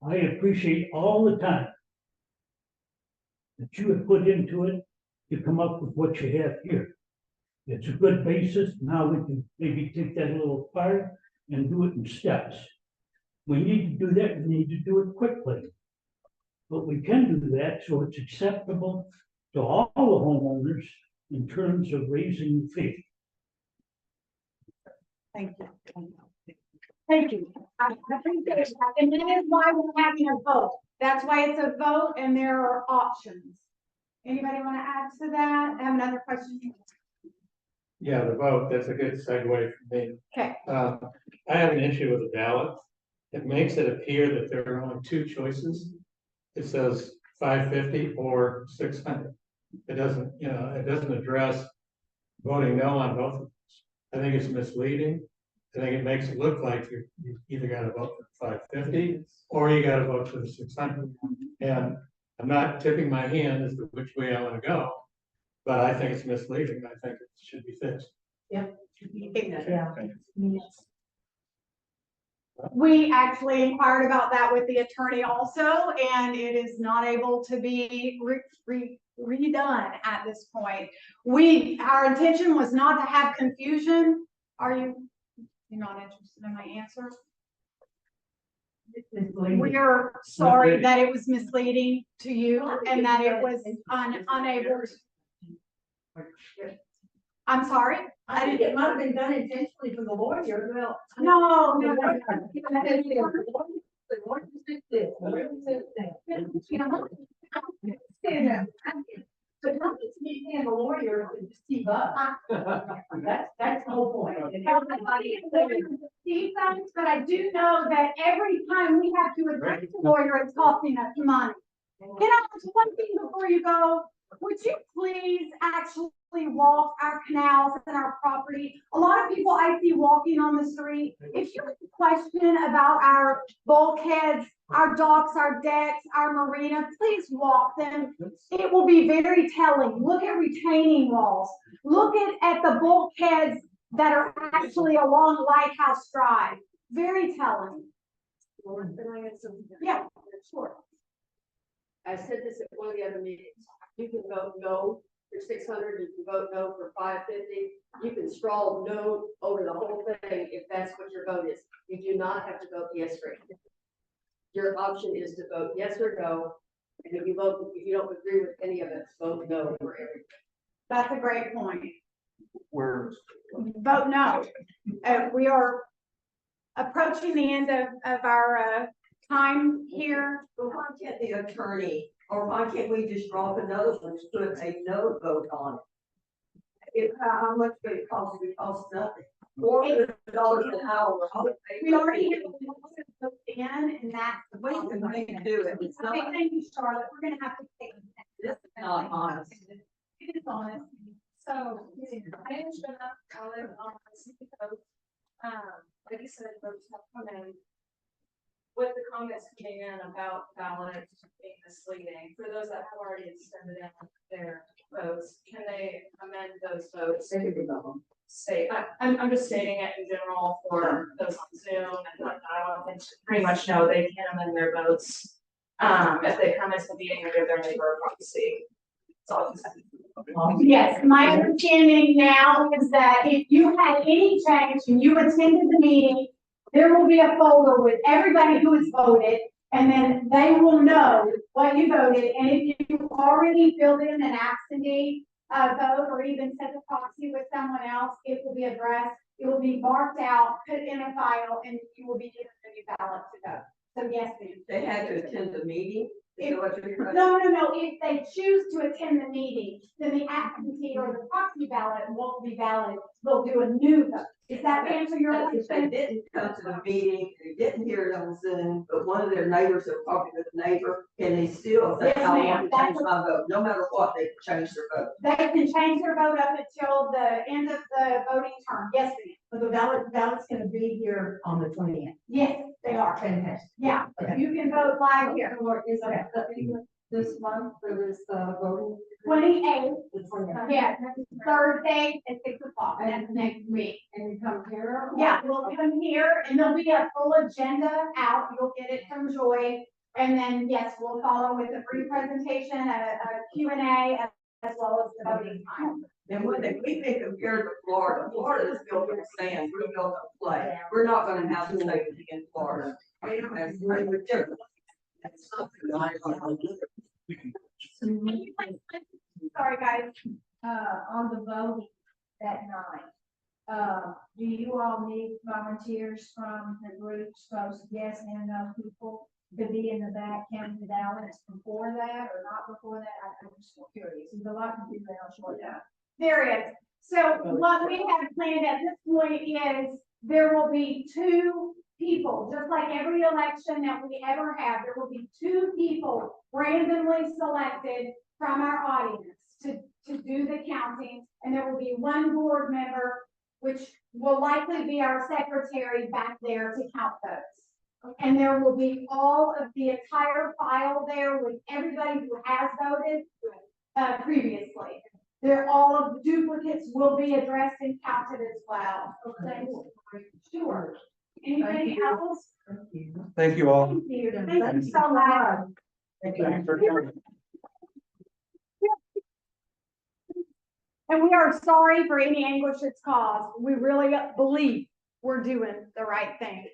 I appreciate all the time that you have put into it to come up with what you have here. It's a good basis. Now we can maybe take that a little apart and do it in steps. We need to do that. We need to do it quickly. But we can do that so it's acceptable to all the homeowners in terms of raising the fee. Thank you. Thank you. I appreciate that. And that is why we're having a vote. That's why it's a vote and there are options. Anybody want to add to that? I have another question. Yeah, the vote, that's a good segue for me. Okay. I have an issue with the ballot. It makes it appear that there are only two choices. It says 550 or 600. It doesn't, it doesn't address voting no on both of those. I think it's misleading. I think it makes it look like you either got to vote for 550 or you got to vote for the 600. And I'm not tipping my hand as to which way I want to go, but I think it's misleading. I think it should be fixed. Yeah. We actually inquired about that with the attorney also, and it is not able to be redone at this point. Our intention was not to have confusion. You're not interested in my answer? We are sorry that it was misleading to you and that it was unable to. I'm sorry? I think it might have been done intentionally for the lawyer, well. No. But not just me being a lawyer, and just keep up. That's the whole point. Everybody see things, but I do know that every time we have to address a lawyer, it's costing us money. Can I ask one thing before you go? Would you please actually walk our canals and our property? A lot of people I see walking on the street. If you have a question about our bulkheads, our docks, our decks, our marina, please walk them. It will be very telling. Look at retaining walls. Look at the bulkheads that are actually along Lighthouse Drive. Very telling. Lauren, can I add something? Yeah, sure. I said this at one of the other meetings. You can vote no for 600, you can vote no for 550. You can scroll no over the whole thing if that's what your vote is. You do not have to vote yes for it. Your option is to vote yes or no. And if you don't agree with any of it, vote no for everything. That's a great point. Vote no. We are approaching the end of our time here. But why can't the attorney, or why can't we just drop another one, just put a no vote on it? How much would it cost? It costs nothing. $400 an hour. We already have in, and that's the way We can do it. It's not, Thank you, Charlotte. We're gonna have to take. this is not honest. It is honest. So, my name is Jenna, I live on City Coast. Like you said, folks have come in with the comments coming in about ballots being misleading. For those that have already extended in their votes, can they amend those votes? I'm just stating it in general for those on Zoom and whatnot. I want them to pretty much know they can amend their votes. If they come into the meeting under their neighbor or proxy. That's all I'm saying. Yes, my understanding now is that if you had any change and you attended the meeting, there will be a folder with everybody who has voted, and then they will know what you voted. And if you already filled in an absentee vote or even set the proxy with someone else, it will be addressed. It will be marked out, put in a file, and you will be given a new ballot to go. So yes, ma'am. They had to attend the meeting. No. If they choose to attend the meeting, then the absentee or the proxy ballot won't be valid. They'll do a new vote. Does that answer your If they question? didn't come to the meeting, they didn't hear it on Zoom, but one of their neighbors are talking to the neighbor, can they still say, Yes, I ma'am. want to change my vote? No matter what, they can change their vote. They can change their vote up until the end of the voting term. Yes, ma'am. But the ballot's gonna be here on the 20th. Yes, they are. Fantastic. Yeah, Okay. you can vote live here. Okay. this month for this, voting? 28th, The 28th. yeah, Thursday at 6 o'clock, that's next week. And you come here? Yeah, we'll come here and there'll be a full agenda out. You'll get it from Joy. And then, yes, we'll follow with a brief presentation, a Q&A, as well as the voting time. And when we think of here to Florida, Florida is built on sand, we're built on clay. We're not gonna have the safety in Florida. That's very different. That's something that Sorry, guys. On the voting that night, do you all need volunteers from the groups, both yes and no people, to be in the back counting ballots before that or not before that? I'm just curious. There's a lot to do now, short time. There is. So what we have planned at this point is there will be 2 people, just like every election that we ever have, there will be 2 people randomly selected from our audience to do the counting. And there will be 1 board member, which will likely be our secretary back there to count votes. And there will be all of the entire file there with everybody who has voted previously. There, all of the duplicates will be addressed and counted as well. Okay. Sure. Anybody else? Thank you all. Thank you. Thank you so much. Thanks for coming. And we are sorry for any anguish it's caused. We really believe we're doing the right thing.